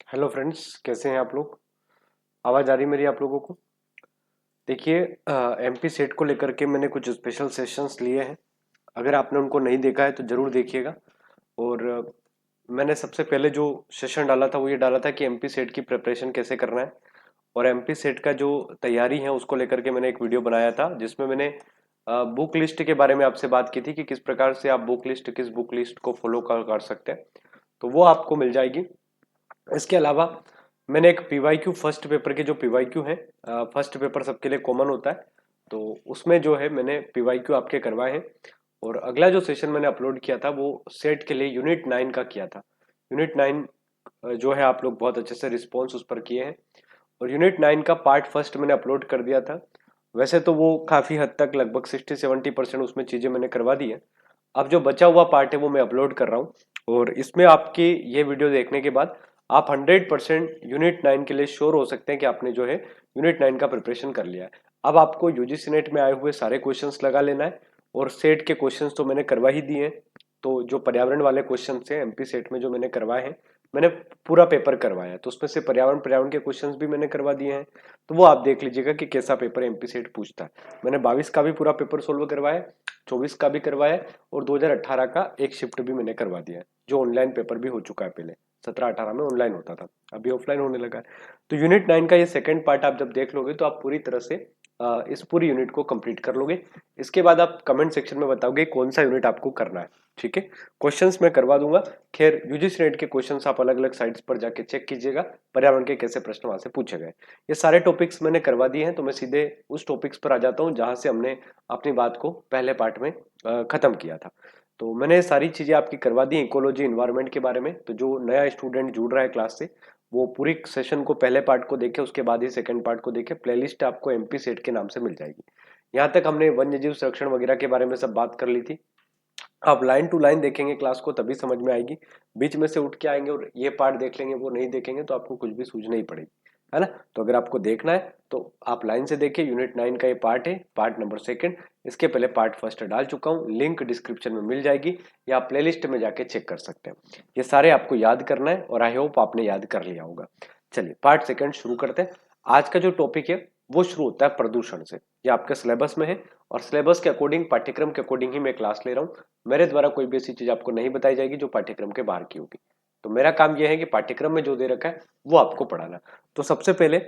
Hello friends, कैसे हैं आप लोग। आवाज़ आ रही मेरी आप लोगों को। देखिए, एमपी सेट को लेकर के मैंने कुछ स्पेशल सेशंस लिए हैं। अगर आपने उनको नहीं देखा है तो ज़रूर देखिएगा। और मैंने सबसे पहले जो सेशन डाला था वो ये डाला था कि एमपी सेट की प्रिपरेशन कैसे करना है। और एमपी सेट का जो तैयारी है उसको लेकर के मैंने एक वीडियो बनाया था जिसमें मैंने बुक लिस्ट के बारे में आपसे बात की थी कि किस प्रकार से आप किस बुक लिस्ट को फॉलो कर सकते हैं। तो वो आपको मिल जाएगी। इसके अलावा मैंने एक पीवाईक्यू फर्स्ट पेपर के जो पीवाईक्यू है, फर्स्ट पेपर सबके लिए कॉमन होता है। तो उसमें जो है मैंने पीवाईक्यू आपके करवाए हैं। और अगला जो सेशन मैंने अपलोड किया था वो सेट के लिए यूनिट 9 का किया था। यूनिट 9 जो है आप लोग बहुत अच्छे से रिस्पॉन्स उस पर किए हैं। और यूनिट 9 का पार्ट फर्स्ट मैंने अपलोड कर दिया था। वैसे तो वो काफ़ी हद तक लगभग 60-70% उसमें चीज़ें मैंने करवा दी है। अब जो बचा हुआ पार्ट है वो मैं अपलोड कर रहा हूँ। और इसमें आपकी ये वीडियो देखने के बाद आप 100% यूनिट 9 के लिए श्योर हो सकते हैं कि आपने जो है यूनिट 9 का प्रिपरेशन कर लिया है। अब आपको यूजीसी नेट में आए हुए सारे क्वेश्चंस लगा लेना है। और सेट के क्वेश्चंस तो मैंने करवा ही दिए हैं। तो जो पर्यावरण वाले क्वेश्चन हैं एमपी सेट में जो मैंने करवाए हैं, मैंने पूरा पेपर करवाया है। तो उसमें से पर्यावरण पर्यावरण के क्वेश्चंस भी मैंने करवा दिए हैं। तो वो आप देख लीजिएगा कि कैसा पेपर एमपी सेट पूछता है। मैंने 22 का भी पूरा पेपर सोल्व करवाया है, 24 का भी करवाया है, और 2018 का एक शिफ्ट भी मैंने करवा दिया है जो ऑनलाइन पेपर भी हो चुका है। पहले 17-18 में ऑनलाइन होता था, अभी ऑफलाइन होने लगा है। तो यूनिट 9 का ये सेकंड पार्ट आप जब देख लोगे तो आप पूरी तरह से इस पूरी यूनिट को कंप्लीट कर लोगे। इसके बाद आप कमेंट सेक्शन में बताओगे कौन सा यूनिट आपको करना है। ठीक है, क्वेश्चंस मैं करवा दूंगा। खैर, यूजीसी नेट के क्वेश्चंस आप अलग अलग साइट्स पर जाके चेक कीजिएगा, पर्यावरण के कैसे प्रश्न वहां से पूछे गए। ये सारे टॉपिक्स मैंने करवा दिए हैं। तो मैं सीधे उस टॉपिक्स पर आ जाता हूँ जहां से हमने अपनी बात को पहले पार्ट में खत्म किया था। तो मैंने सारी चीजें आपकी करवा दी इकोलॉजी इन्वायरमेंट के बारे में। तो जो नया स्टूडेंट जुड़ रहा है क्लास से, वो पूरी सेशन को पहले पार्ट को देखे, उसके बाद ही सेकंड पार्ट को देखे। प्लेलिस्ट आपको एमपी सेट के नाम से मिल जाएगी। यहाँ तक हमने वन्य जीव संरक्षण वगैरह के बारे में सब बात कर ली थी। आप लाइन टू लाइन देखेंगे क्लास को तभी समझ में आएगी। बीच में से उठ के आएंगे और ये पार्ट देख लेंगे, वो नहीं देखेंगे तो आपको कुछ भी सूझ नहीं पड़ेगी, है ना। तो अगर आपको देखना है तो आप लाइन से देखिए। यूनिट 9 का ये पार्ट है, पार्ट नंबर सेकंड। इसके पहले पार्ट फर्स्ट डाल चुका हूँ, लिंक डिस्क्रिप्शन में मिल जाएगी, या आप प्लेलिस्ट में जाके चेक कर सकते हैं। ये सारे आपको याद करना है और आई होप आपने याद कर लिया होगा। चलिए पार्ट सेकंड शुरू करते हैं। आज का जो टॉपिक है वो शुरू होता है प्रदूषण से। ये आपके सिलेबस में है, और सिलेबस के अकॉर्डिंग, पाठ्यक्रम के अकॉर्डिंग ही मैं क्लास ले रहा हूँ। मेरे द्वारा कोई भी ऐसी चीज आपको नहीं बताई जाएगी जो पाठ्यक्रम के बाहर की होगी। तो मेरा काम यह है कि पाठ्यक्रम में जो दे रखा है वो आपको पढ़ाना। तो सबसे पहले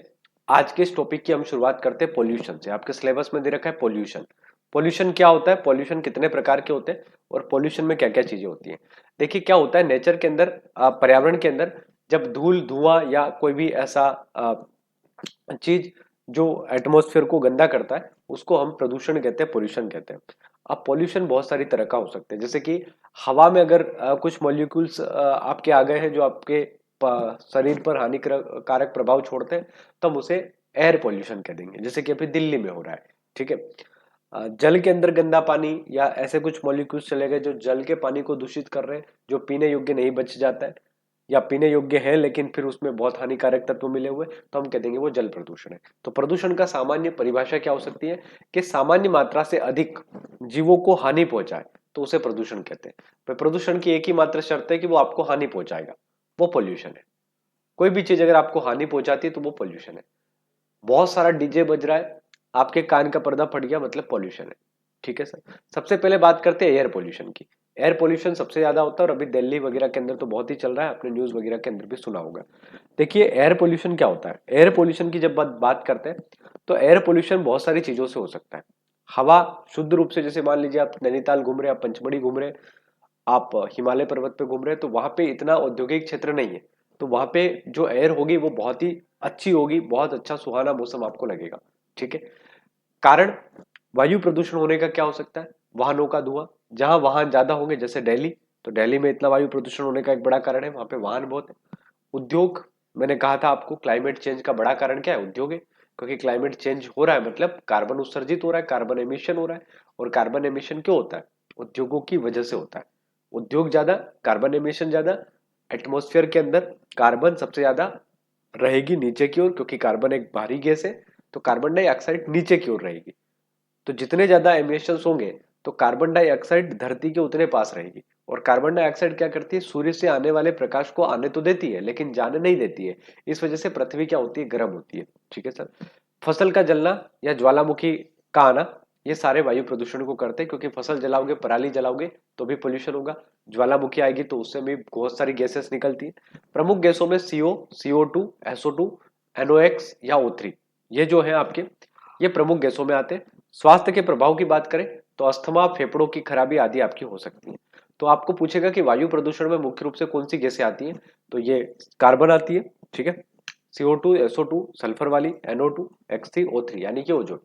आज के इस टॉपिक की हम शुरुआत करते हैं पोल्यूशन से। आपके सिलेबस में दे रखा है पोल्यूशन। पोल्यूशन क्या होता है, पोल्यूशन कितने प्रकार के होते हैं, और पोल्यूशन में क्या क्या चीजें होती हैं। देखिए क्या होता है नेचर के अंदर, पर्यावरण के अंदर, जब धूल धुआं या कोई भी ऐसा चीज जो एटमॉस्फेयर को गंदा करता है उसको हम प्रदूषण कहते हैं, पोल्यूशन कहते हैं। अब पोल्यूशन बहुत सारी तरह का हो सकता है। जैसे कि हवा में अगर कुछ मॉलिक्यूल्स आपके आ गए हैं जो आपके शरीर पर हानिकारक प्रभाव छोड़ते हैं, तो हम उसे एयर पोल्यूशन कह देंगे, जैसे कि अभी दिल्ली में हो रहा है। ठीक है। जल के अंदर गंदा पानी या ऐसे कुछ मॉलिक्यूल्स चले गए जो जल के पानी को दूषित कर रहे हैं, जो पीने योग्य नहीं बच जाता है, या पीने योग्य है लेकिन फिर उसमें बहुत हानिकारक तत्व मिले हुए, तो हम कह देंगे वो जल प्रदूषण है। तो प्रदूषण का सामान्य परिभाषा क्या हो सकती है कि सामान्य मात्रा से अधिक जीवों को हानि पहुंचाए, तो उसे प्रदूषण कहते हैं। पर प्रदूषण की एक ही मात्र शर्त है कि वो आपको हानि पहुंचाएगा, वो पोल्यूशन है। कोई भी चीज अगर आपको हानि पहुंचाती है तो वो पोल्यूशन है। बहुत सारा डीजे बज रहा है, आपके कान का पर्दा फट गया, मतलब पॉल्यूशन है। ठीक है सर। सबसे पहले बात करते हैं एयर पोल्यूशन की। एयर पोल्यूशन सबसे ज्यादा होता है और अभी दिल्ली वगैरह के अंदर तो बहुत ही चल रहा है, आपने न्यूज वगैरह के अंदर भी सुना होगा। देखिए एयर पोल्यूशन क्या होता है। एयर पोल्यूशन की जब बात करते हैं तो एयर पोल्यूशन बहुत सारी चीजों से हो सकता है। हवा शुद्ध रूप से, जैसे मान लीजिए आप नैनीताल घूम रहे हैं, आप पंचमढ़ी घूम रहे हैं, आप हिमालय पर्वत पे घूम रहे हैं, तो वहां पे इतना औद्योगिक क्षेत्र नहीं है। तो वहां पे जो एयर होगी वो बहुत ही अच्छी होगी, बहुत अच्छा सुहाना मौसम आपको लगेगा। ठीक है। कारण वायु प्रदूषण होने का क्या हो सकता है, वाहनों का धुआं। जहां वाहन ज्यादा होंगे, जैसे दिल्ली, तो दिल्ली में इतना वायु प्रदूषण होने का एक बड़ा कारण है, वहां पे वाहन बहुत है। उद्योग, मैंने कहा था आपको क्लाइमेट चेंज का बड़ा कारण क्या है, उद्योग है। क्योंकि क्लाइमेट चेंज हो रहा है मतलब कार्बन उत्सर्जित हो रहा है, कार्बन एमिशन हो रहा है। और कार्बन एमिशन क्यों होता है, उद्योगों की वजह से होता है। उद्योग ज्यादा, कार्बन एमिशन ज्यादा। एटमॉस्फेयर के अंदर कार्बन सबसे ज्यादा रहेगी नीचे की ओर, क्योंकि कार्बन एक भारी गैस है। तो कार्बन डाइऑक्साइड नीचे की ओर रहेगी। तो जितने ज्यादा एमिशंस होंगे तो कार्बन डाइऑक्साइड धरती के उतने पास रहेगी। और कार्बन डाइऑक्साइड क्या करती है, सूर्य से आने वाले प्रकाश को आने तो देती है लेकिन जाने नहीं देती है। इस वजह से पृथ्वी क्या होती है, गर्म होती है। ठीक है सर। फसल का जलना या ज्वालामुखी का आना, ये सारे वायु प्रदूषण को करते हैं, क्योंकि फसल जलाओगे, पराली जलाओगे तो भी पोल्यूशन होगा। ज्वालामुखी आएगी तो उससे भी बहुत सारी गैसेस निकलती है। प्रमुख गैसों में CO, CO2, SO2, NOx या O3, ये जो है आपके, ये प्रमुख गैसों में आते हैं। स्वास्थ्य के प्रभाव की बात करें तो अस्थमा, फेफड़ों की खराबी आदि आपकी हो सकती है। तो आपको पूछेगा कि वायु प्रदूषण में मुख्य रूप से कौन सी गैसें आती हैं, तो ये कार्बन आती है, ठीक है, CO2, SO2 सल्फर वाली, NO2, X3, O3 यानी कि ओजोन।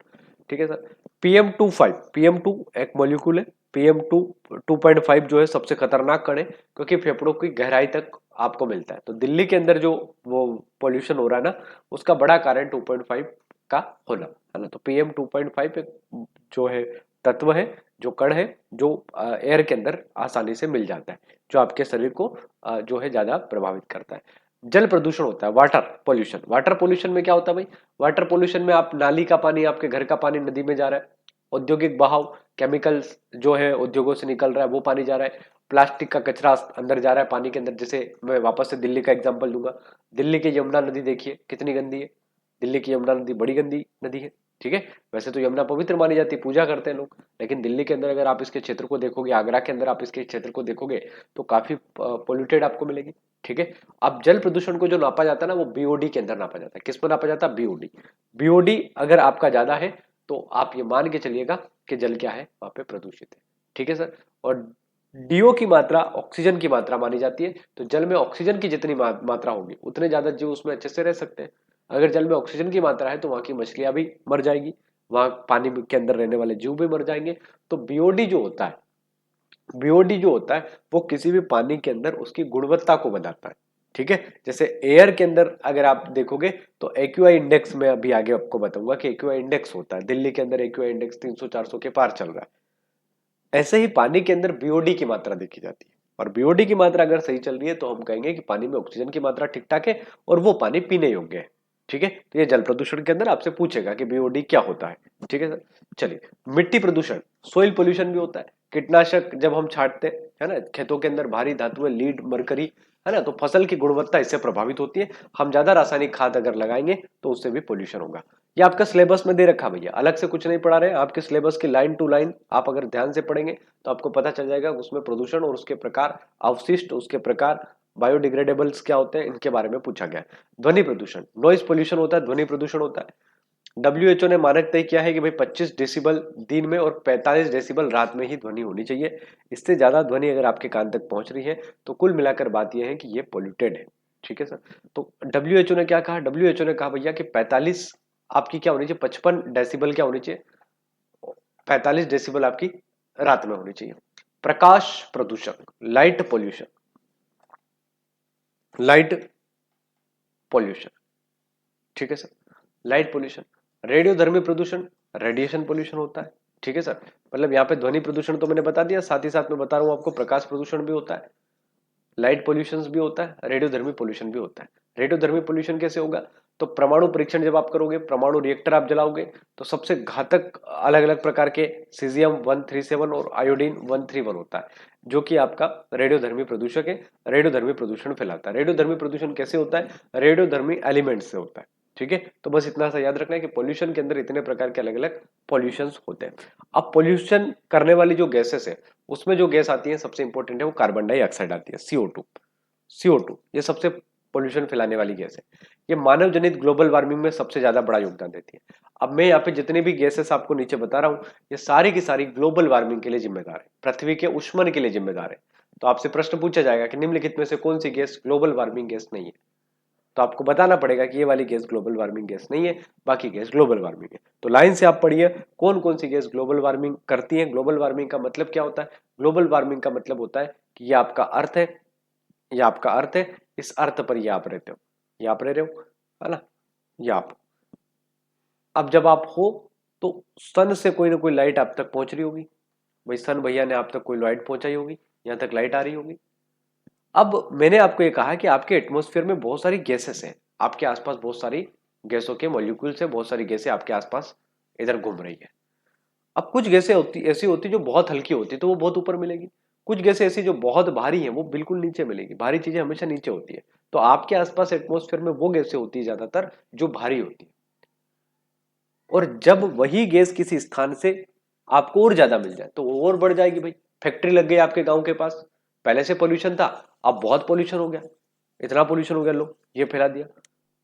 ठीक है सर। PM2.5, PM2 एक मॉलिक्यूल है। PM2 2.5 जो है सबसे खतरनाक कण है, क्योंकि फेफड़ों की गहराई तक आपको मिलता है। तो दिल्ली के अंदर जो वो पोल्यूशन हो रहा है ना, उसका बड़ा कारण 2.5 का होना है ना। तो PM2.5 एक जो है तत्व है, जो कण है, जो एयर के अंदर आसानी से मिल जाता है, जो आपके शरीर को जो है ज्यादा प्रभावित करता है। जल प्रदूषण होता है, वाटर पोल्यूशन। वाटर पोल्यूशन में क्या होता है भाई, वाटर पोल्यूशन में आप नाली का पानी, आपके घर का पानी नदी में जा रहा है, औद्योगिक बहाव, केमिकल्स जो है उद्योगों से निकल रहा है वो पानी जा रहा है, प्लास्टिक का कचरा अंदर जा रहा है पानी के अंदर। जैसे मैं वापस से दिल्ली का एग्जांपल दूंगा, दिल्ली की यमुना नदी देखिए कितनी गंदी है। दिल्ली की यमुना नदी बड़ी गंदी नदी है। ठीक है, वैसे तो यमुना पवित्र मानी जाती है, पूजा करते हैं लोग, लेकिन दिल्ली के अंदर अगर आप इसके क्षेत्र को देखोगे, आगरा के अंदर आप इसके क्षेत्र को देखोगे तो काफी पोल्यूटेड आपको मिलेगी। ठीक है। अब जल प्रदूषण को जो नापा जाता है ना, वो BOD के अंदर नापा जाता है। किस पर नापा जाता है, BOD। BOD अगर आपका ज्यादा है तो आप ये मान के चलिएगा कि जल क्या है, वहां पे प्रदूषित है। ठीक है सर। और DO की मात्रा ऑक्सीजन की मात्रा मानी जाती है। तो जल में ऑक्सीजन की जितनी मात्रा होगी उतने ज्यादा जीव उसमें अच्छे से रह सकते हैं। अगर जल में ऑक्सीजन की मात्रा है तो वहां की मछलियां भी मर जाएगी, वहां पानी के अंदर रहने वाले जीव भी मर जाएंगे। तो BOD जो होता है, BOD जो होता है वो किसी भी पानी के अंदर उसकी गुणवत्ता को बताता है। ठीक है। जैसे एयर के अंदर अगर आप देखोगे तो AQI इंडेक्स में अभी आगे आपको बताऊंगा कि AQI इंडेक्स होता है। दिल्ली के अंदर AQI इंडेक्स 300-400 के पार चल रहा है। ऐसे ही पानी के अंदर BOD की मात्रा देखी जाती है, और BOD की मात्रा अगर सही चल रही है तो हम कहेंगे कि पानी में ऑक्सीजन की मात्रा ठीक ठाक है और वो पानी पीने योग्य है। ठीक है। तो ये जल प्रदूषण के अंदर आपसे पूछेगा कि BOD क्या होता है। ठीक है सर। चलिए, मिट्टी प्रदूषण, सोइल पोल्यूशन भी होता है। कीटनाशक जब हम छांटते हैं, है ना, खेतों के अंदर भारी धातुएं, लीड, मरकरी, है ना, तो फसल की गुणवत्ता इससे प्रभावित होती है। हम ज्यादा रासायनिक खाद अगर लगाएंगे तो उससे भी पोल्यूशन होगा। ये आपका सिलेबस में दे रखा भैया, अलग से कुछ नहीं पढ़ा रहे, आपके सिलेबस की लाइन टू लाइन आप अगर ध्यान से पढ़ेंगे तो आपको पता चल जाएगा उसमें प्रदूषण और उसके प्रकार, अवशिष्ट, उसके प्रकार, बायोडिग्रेडेबल्स क्या होते हैं, इनके बारे में पूछा गया है। ध्वनि प्रदूषण, नॉइज पोल्यूशन होता है, ध्वनि प्रदूषण होता है। WHO ने मानक तय किया है कि भाई 25 डेसिबल दिन में और 45 डेसिबल रात में ही ध्वनि होनी चाहिए। इससे ज्यादा ध्वनि अगर आपके कान तक पहुंच रही है तो कुल मिलाकर बात यह है कि ये पोल्यूटेड है। ठीक है सर। तो WHO ने क्या कहा, WHO ने कहा भैया कि 45 आपकी क्या होनी चाहिए, 55 डेसिबल क्या होनी चाहिए, 45 डेसिबल आपकी रात में होनी चाहिए। प्रकाश प्रदूषण, लाइट पोल्यूशन, लाइट पोल्यूशन। ठीक है सर। लाइट पोल्यूशन, रेडियोधर्मी प्रदूषण, रेडिएशन पोल्यूशन होता है। ठीक है सर। मतलब यहाँ पे ध्वनि प्रदूषण तो मैंने बता दिया, साथ ही साथ में बता रहा हूं आपको प्रकाश प्रदूषण भी होता है, लाइट पोल्यूशन भी होता है, रेडियोधर्मी पोल्यूशन भी होता है। रेडियोधर्मी पोल्यूशन कैसे होगा, तो परमाणु परीक्षण जब आप करोगे, परमाणु रिएक्टर आप जलाओगे तो सबसे घातक अलग अलग प्रकार के सीजियम 137 और आयोडीन 131 होता है, जो कि आपका रेडियोधर्मी प्रदूषक है, रेडियोधर्मी प्रदूषण फैलाता है। रेडियोधर्मी प्रदूषण कैसे होता है, रेडियोधर्मी एलिमेंट से होता है। ठीक है। तो बस इतना सा याद रखना है कि पोल्यूशन के अंदर इतने प्रकार के अलग अलग पोल्यूशन होते हैं। अब पोल्यूशन करने वाली जो गैसेस है उसमें जो गैस आती है सबसे इंपॉर्टेंट है वो कार्बन डाइऑक्साइड आती है, CO2। ये सबसे पोल्यूशन फैलाने वाली गैस है। ये मानव जनित ग्लोबल वार्मिंग में सबसे ज्यादा बड़ा योगदान देती है। अब मैं यहाँ पे जितने भी गैसेस आपको नीचे बता रहा हूँ ये सारी की सारी ग्लोबल वार्मिंग के लिए जिम्मेदार है, पृथ्वी के उष्मन के लिए जिम्मेदार है। तो आपसे प्रश्न पूछा जाएगा कि निम्नलिखित में से कौन सी गैस ग्लोबल वार्मिंग गैस नहीं है, तो आपको बताना पड़ेगा कि ये वाली गैस ग्लोबल वार्मिंग गैस नहीं है, बाकी गैस ग्लोबल वार्मिंग है। तो लाइन से आप पढ़िए कौन कौन सी गैस ग्लोबल वार्मिंग करती है। ग्लोबल वार्मिंग का मतलब क्या होता है, ग्लोबल वार्मिंग का मतलब होता है कि ये आपका अर्थ है, ये आपका अर्थ है, इस अर्थ पर ये आप रहते हो, ये आप रह रहे हो, है ना, ये आप। अब जब आप हो तो सन से कोई ना कोई लाइट आप तक पहुंच रही होगी, भाई सन भैया ने आप तक कोई लाइट पहुंचाई होगी, यहां तक लाइट आ रही होगी। अब मैंने आपको ये कहा कि आपके एटमॉस्फेयर में बहुत सारी गैसेस हैं, आपके आसपास बहुत सारी गैसों के मॉलिक्यूल्स हैं, बहुत सारी गैसें आपके आसपास इधर घूम रही है। अब कुछ गैसें होती ऐसी होती जो बहुत हल्की होती तो वो बहुत ऊपर मिलेगी, कुछ गैसें ऐसी जो बहुत भारी हैं वो बिल्कुल नीचे मिलेगी, भारी चीजें हमेशा नीचे होती है। तो आपके आसपास एटमॉस्फेयर में वो गैसें होती है ज्यादातर जो भारी होती है। और जब वही गैस किसी स्थान से आपको और ज्यादा मिल जाए तो वो और बढ़ जाएगी भाई। फैक्ट्री लग गई आपके गांव के पास, पहले से पोल्यूशन था, अब बहुत पोल्यूशन हो गया, इतना पोल्यूशन हो गया, लो ये फैला दिया।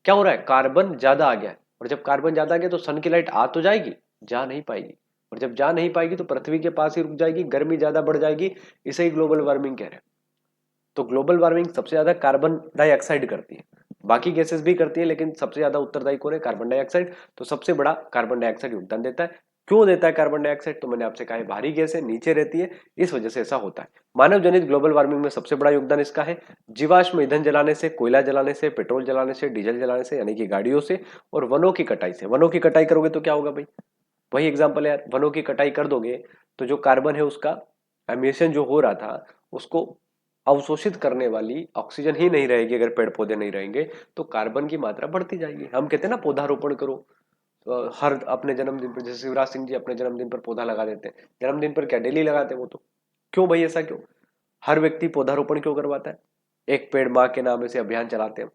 क्या हो रहा है, कार्बन ज्यादा आ गया है। और जब कार्बन ज्यादा आ गया तो सन की लाइट आ तो जाएगी, जा नहीं पाएगी। और जब जा नहीं पाएगी तो पृथ्वी के पास ही रुक जाएगी, गर्मी ज्यादा बढ़ जाएगी। इसे ही ग्लोबल वार्मिंग कह रहे हैं। तो ग्लोबल वार्मिंग सबसे ज्यादा कार्बन डाइऑक्साइड करती है, बाकी गैसेस भी करती है, लेकिन सबसे ज्यादा उत्तरदायी कौन है, कार्बन डाइऑक्साइड। तो सबसे बड़ा कार्बन डाइऑक्साइड योगदान देता है। क्यों देता है कार्बन डाइऑक्साइड, तो मैंने आपसे कहा है भारी गैस है, नीचे रहती है, इस वजह से ऐसा होता है। मानव जनित ग्लोबल वार्मिंग में सबसे बड़ा योगदान इसका है। जीवाश्म ईंधन जलाने से, कोयला जलाने से, पेट्रोल जलाने से, डीजल जलाने से, यानी कि गाड़ियों से, और वनों की कटाई से। वनों की कटाई करोगे तो क्या होगा भाई, वही एग्जाम्पल है यार, वनों की कटाई कर दोगे तो जो कार्बन है उसका एमिशन जो हो रहा था उसको अवशोषित करने वाली ऑक्सीजन ही नहीं रहेगी। अगर पेड़ पौधे नहीं रहेंगे तो कार्बन की मात्रा बढ़ती जाएगी। हम कहते हैं ना पौधारोपण करो, हर अपने जन्मदिन पर, जैसे शिवराज सिंह जी अपने जन्मदिन पर पौधा लगा देते हैं। जन्मदिन पर क्या डेली लगाते हैं वो तो, क्यों भाई ऐसा क्यों, हर व्यक्ति पौधारोपण क्यों करवाता है, एक पेड़ माँ के नाम से अभियान चलाते हैं।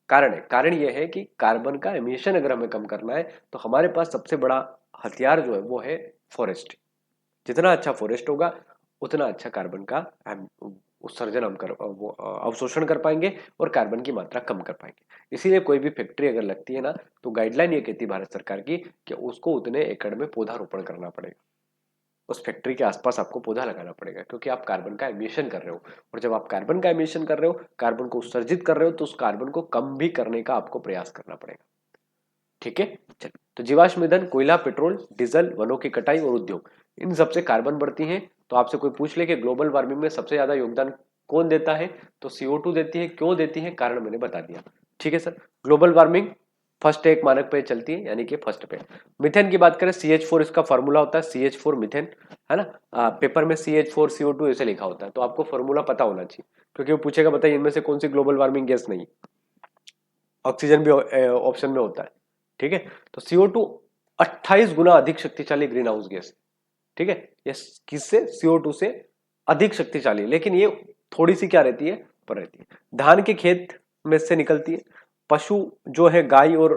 कारण है, कारण यह है कि कार्बन का एमिशन अगर हमें कम करना है तो हमारे पास सबसे बड़ा हथियार जो है वो है फॉरेस्ट। जितना अच्छा फॉरेस्ट होगा उतना अच्छा कार्बन का उत्सर्जन हम कर वो अवशोषण कर पाएंगे और कार्बन की मात्रा कम कर पाएंगे। इसीलिए कोई भी फैक्ट्री अगर लगती है ना तो गाइडलाइन ये कहती है भारत सरकार की कि उसको उतने एकड़ में पौधारोपण करना पड़ेगा, उस फैक्ट्री के आसपास आपको पौधा लगाना पड़ेगा, क्योंकि आप कार्बन का एमिशन कर रहे हो। और जब आप कार्बन का एमिशन कर रहे हो, कार्बन को उत्सर्जित कर रहे हो, तो उस कार्बन को कम भी करने का आपको प्रयास करना पड़ेगा। ठीक है, चलिए। तो जीवाश्म ईंधन, कोयला, पेट्रोल, डीजल, वनों की कटाई और उद्योग, इन सबसे कार्बन बढ़ती है। तो आपसे कोई पूछ ले कि ग्लोबल वार्मिंग में सबसे ज्यादा योगदान कौन देता है, तो CO2 देती है। क्यों देती है, कारण मैंने बता दिया। ठीक है सर, ग्लोबल वार्मिंग फर्स्ट एक मानक पे चलती है, यानी कि फर्स्ट पे। मिथेन की बात करें, CH4 इसका फॉर्मूला होता है, CH4 मिथेन, है ना। पेपर में CH4 CO2 ऐसे लिखा होता है, तो आपको फॉर्मूला पता होना चाहिए, क्योंकि वो पूछेगा बताइए इनमें से कौन सी ग्लोबल वार्मिंग गैस नहीं। ऑक्सीजन भी ऑप्शन में होता है। ठीक है, तो CO2 28 गुना अधिक शक्तिशाली ग्रीन हाउस गैस। ठीक है, ये किससे, CO2 से अधिक शक्तिशाली, लेकिन ये थोड़ी सी क्या रहती है, पर रहती है। धान के खेत में से निकलती है। पशु जो है, गाय और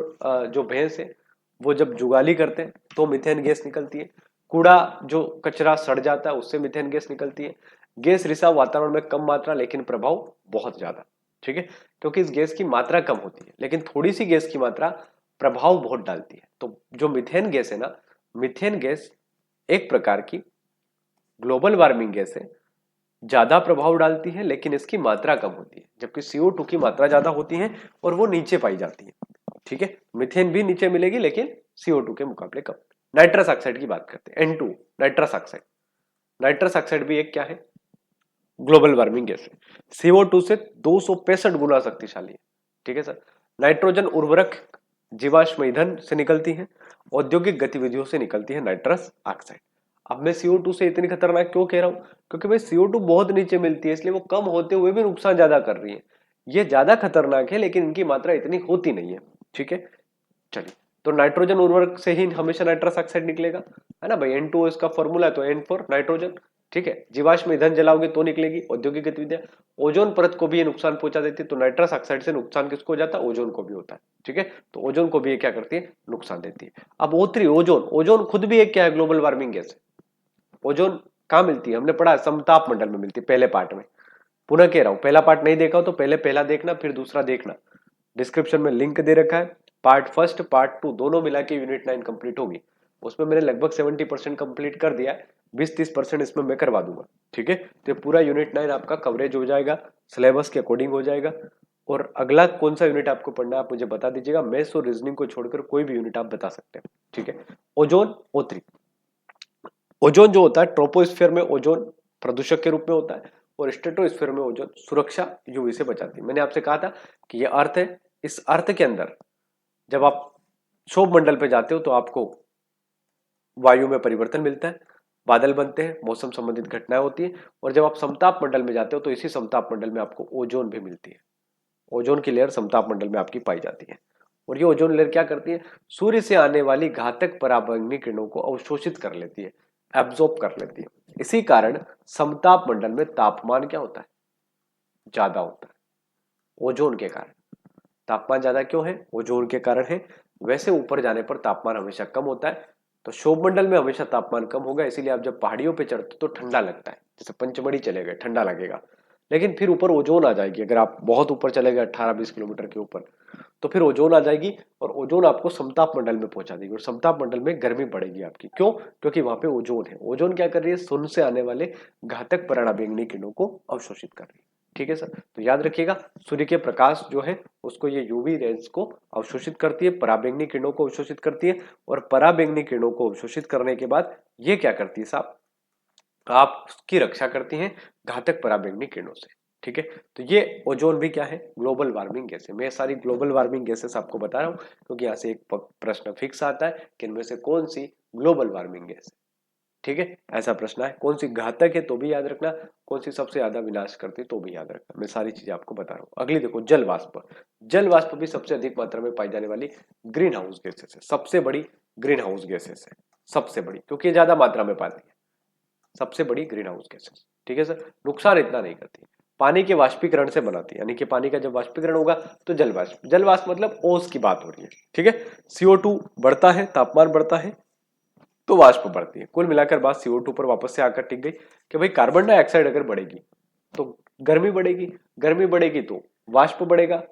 जो भैंस है, वो जब जुगाली करते हैं तो मीथेन गैस निकलती है। कूड़ा जो कचरा सड़ जाता है उससे मीथेन गैस निकलती है। गैस रिसाव वातावरण में कम मात्रा लेकिन प्रभाव बहुत ज्यादा। ठीक है, क्योंकि इस गैस की मात्रा कम होती है लेकिन थोड़ी सी गैस की मात्रा प्रभाव बहुत डालती है। तो जो मीथेन गैस है ना, मीथेन गैस एक प्रकार की ग्लोबल वार्मिंग गैस है, ज्यादा प्रभाव डालती है लेकिन इसकी मात्रा कम होती है, जबकि CO2 की मात्रा ज्यादा होती है और वो नीचे पाई जाती है। ठीक है, मीथेन भी नीचे मिलेगी लेकिन CO2 के मुकाबले कम। नाइट्रस ऑक्साइड की बात करते हैं, N2 nitrous oxide. Nitrous oxide भी एक क्या है, ग्लोबल वार्मिंग गैस है, CO2 से 265 गुना शक्तिशाली है। ठीक है सर, नाइट्रोजन उर्वरक जीवाश्म ईंधन से निकलती है, औद्योगिक गतिविधियों से निकलती है नाइट्रस ऑक्साइड। अब मैं CO2 से इतनी खतरनाक क्यों कह रहा हूं, क्योंकि भाई CO2 बहुत नीचे मिलती है, इसलिए वो कम होते हुए भी नुकसान ज्यादा कर रही है। ये ज्यादा खतरनाक है लेकिन इनकी मात्रा इतनी होती नहीं है। ठीक है, चलिए। तो नाइट्रोजन उर्वरक से ही हमेशा नाइट्रस ऑक्साइड निकलेगा, है ना भाई। N2 इसका फॉर्मूला है, तो N फॉर नाइट्रोजन। ठीक है, जीवाश्म ईंधन जलाओगे तो निकलेगी औद्योगिक गतिविधियां। ओजोन परत को भी ये नुकसान पहुंचा देती है, तो नाइट्रस ऑक्साइड से नुकसान किसको हो जाता है, ओजोन को भी होता है। ठीक है, तो ओजोन को भी ये क्या करती है, नुकसान देती है। अब O3 ओजोन, ओजोन खुद भी एक क्या है, ग्लोबल वार्मिंग गैस है। ओजोन कहाँ मिलती है, हमने पढ़ा समताप मंडल में मिलती है, पहले पार्ट में। पुनः कह रहा हूं, पहला पार्ट नहीं देखा हो तो पहले पहला देखना फिर दूसरा देखना, डिस्क्रिप्शन में लिंक दे रखा है। पार्ट फर्स्ट पार्ट टू दोनों मिला के यूनिट 9 कंप्लीट होगी, उसमें मैंने लगभग 70% कंप्लीट कर दिया है, 20-30% इसमें मैं करवा दूंगा। ठीक है, तो पूरा यूनिट 9 आपका कवरेज हो जाएगा, सिलेबस के अकॉर्डिंग हो जाएगा। और अगला कौन सा यूनिट आपको पढ़ना है आप मुझे बता दीजिएगा, मैथ्स और रीजनिंग को छोड़कर कोई भी यूनिट आप बता सकते हैं। ठीक है, ओजोन O3। ओजोन जो होता है, ट्रोपोस्फीयर में ओजोन प्रदूषक के रूप में होता है और स्ट्रेटोस्फीयर में ओजोन सुरक्षा यूवी से बचाती है। मैंने आपसे कहा था कि ये अर्थ है, इस अर्थ के अंदर जब आप क्षोभ मंडल पे जाते हो तो आपको वायु में परिवर्तन मिलता है, बादल बनते हैं, मौसम संबंधित घटनाएं होती है। और जब आप समताप मंडल में जाते हो तो इसी समताप मंडल में आपको ओजोन भी मिलती है। ओजोन की लेयर समताप मंडल में आपकी पाई जाती है। और ये ओजोन लेयर क्या करती है, सूर्य से आने वाली घातक पराबैंगनी किरणों को अवशोषित कर लेती है। एब्जॉर्ब कर लेती है। इसी कारण समताप मंडल में तापमान क्या होता है, ज्यादा होता है, ओजोन के कारण। तापमान ज्यादा क्यों है, ओजोन के कारण है। वैसे ऊपर जाने पर तापमान हमेशा कम होता है, तो क्षोभ मंडल में हमेशा तापमान कम होगा, इसीलिए आप जब पहाड़ियों पे चढ़ते तो ठंडा लगता है, जैसे पंचमढ़ी चले गए ठंडा लगेगा। लेकिन फिर ऊपर ओजोन आ जाएगी, अगर आप बहुत ऊपर चले गए 18-20 किलोमीटर के ऊपर, तो फिर ओजोन आ जाएगी और ओजोन आपको समताप मंडल में पहुंचा देगी और समताप मंडल में गर्मी बढ़ेगी आपकी। क्यों, क्योंकि वहां पे ओजोन है। ओजोन क्या कर रही है, सूर्य से आने वाले घातक पराबैंगनी किरणों को अवशोषित कर रही है। ठीक है सर, तो याद रखिएगा, सूर्य के प्रकाश जो है उसको ये यूवी रेंज को अवशोषित करती है, पराबैंगनी किरणों को अवशोषित करती है, और पराबैंगनी किरणों को अवशोषित करने के बाद ये क्या करती है साहब, आपकी रक्षा करती हैं घातक पराबैंगनी किरणों से। ठीक है, तो ये ओजोन भी क्या है, ग्लोबल वार्मिंग गैस है। मैं सारी ग्लोबल वार्मिंग गैसेस आपको बता रहा हूँ क्योंकि यहाँ से एक प्रश्न फिक्स आता है कि इनमें से कौन सी ग्लोबल वार्मिंग गैस है। ठीक है, ऐसा प्रश्न है, कौन सी घातक है तो भी याद रखना, कौन सी सबसे ज्यादा विनाश करती है तो भी याद रखना। मैं सारी चीजें आपको बता रहा हूँ। अगली देखो, जल वाष्प। जल वाष्प भी सबसे अधिक मात्रा में पाई जाने वाली ग्रीन हाउस गैसेस है, सबसे बड़ी ग्रीन हाउस गैसेस है, सबसे बड़ी, क्योंकि ज्यादा मात्रा में पाती है, सबसे बड़ी ग्रीन हाउस गैसेस। ठीक है सर, नुकसान इतना नहीं करती, पानी के वाष्पीकरण से बनाती है, यानी कि पानी का जब वाष्पीकरण होगा तो जल वाष्प, जल वाष्प मतलब ओस की बात हो रही है। ठीक है, CO2 बढ़ता है, तापमान बढ़ता है तो वाष्प बढ़ती है। कुल मिलाकर बात CO2 पर वापस से आकर टिक गई कि भाई कार्बन डाइऑक्साइड अगर बढ़ेगी तो गर्मी बढ़ेगी, गर्मी बढ़ेगी तो वाष्प बढ़ेगा,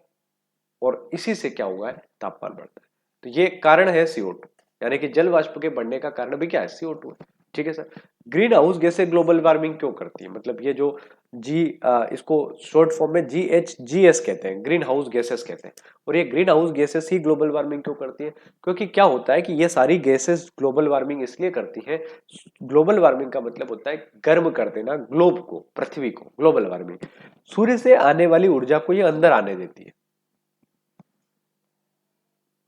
और इसी से क्या हुआ है, तापमान बढ़ता है। तो ये कारण है CO2, यानी कि जल वाष्प के बढ़ने का कारण भी क्या है, CO2 है। ठीक है सर, ग्रीन हाउस गैसें ग्लोबल वार्मिंग क्यों करती है, मतलब ये जो इसको शॉर्ट फॉर्म में GHGs कहते हैं, ग्रीन हाउस गैसेस कहते हैं। और ये ग्रीन हाउस गैसेस ही ग्लोबल वार्मिंग क्यों करती है, क्योंकि क्या होता है कि ये सारी गैसेस ग्लोबल वार्मिंग इसलिए करती है, ग्लोबल वार्मिंग का मतलब होता है गर्म कर देना ग्लोब को, पृथ्वी को, ग्लोबल वार्मिंग। सूर्य से आने वाली ऊर्जा को ये अंदर आने देती है।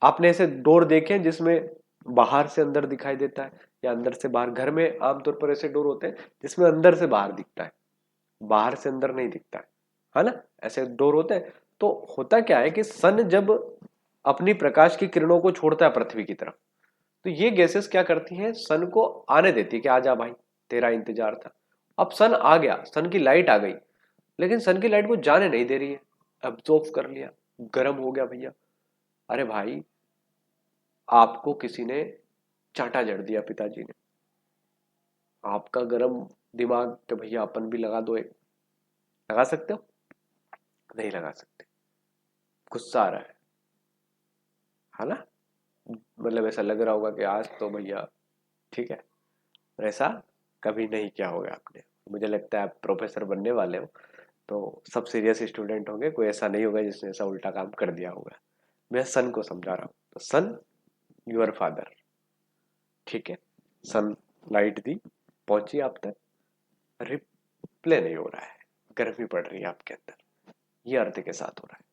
आपने ऐसे डोर देखे हैं जिसमें बाहर से अंदर दिखाई देता है या अंदर से बाहर, घर में आमतौर पर ऐसे डोर होते हैं जिसमें अंदर से बाहर दिखता है, बाहर से अंदर नहीं दिखता है ना, ऐसे डोर होते हैं। तो होता क्या है कि सन जब अपनी प्रकाश की किरणों को छोड़ता है पृथ्वी की तरफ, तो ये गैसेस क्या करती हैं, सन को आने देती है कि आ जा भाई, तेरा इंतजार था। अब सन आ गया, सन की लाइट आ गई, लेकिन सन की लाइट को जाने नहीं दे रही है, अब्जॉर्ब कर लिया, गर्म हो गया भैया। अरे भाई, आपको किसी ने चांटा जड़ दिया, पिताजी ने, आपका गर्म दिमाग तो भैया अपन भी लगा दो एक, लगा सकते हो, नहीं लगा सकते, गुस्सा आ रहा है ना, मतलब ऐसा लग रहा होगा कि आज तो भैया ठीक है। और ऐसा कभी नहीं किया होगा आपने, मुझे लगता है आप प्रोफेसर बनने वाले हो तो सब सीरियस स्टूडेंट होंगे, कोई ऐसा नहीं होगा जिसने ऐसा उल्टा काम कर दिया होगा। मैं सन को समझा रहा हूँ, तो सन योर फादर। ठीक है, सन लाइट दी, पहुंची आप तक, रिप्ले नहीं हो रहा है, गर्मी पड़ रही है आपके अंदर, ये अर्थ के साथ हो रहा है।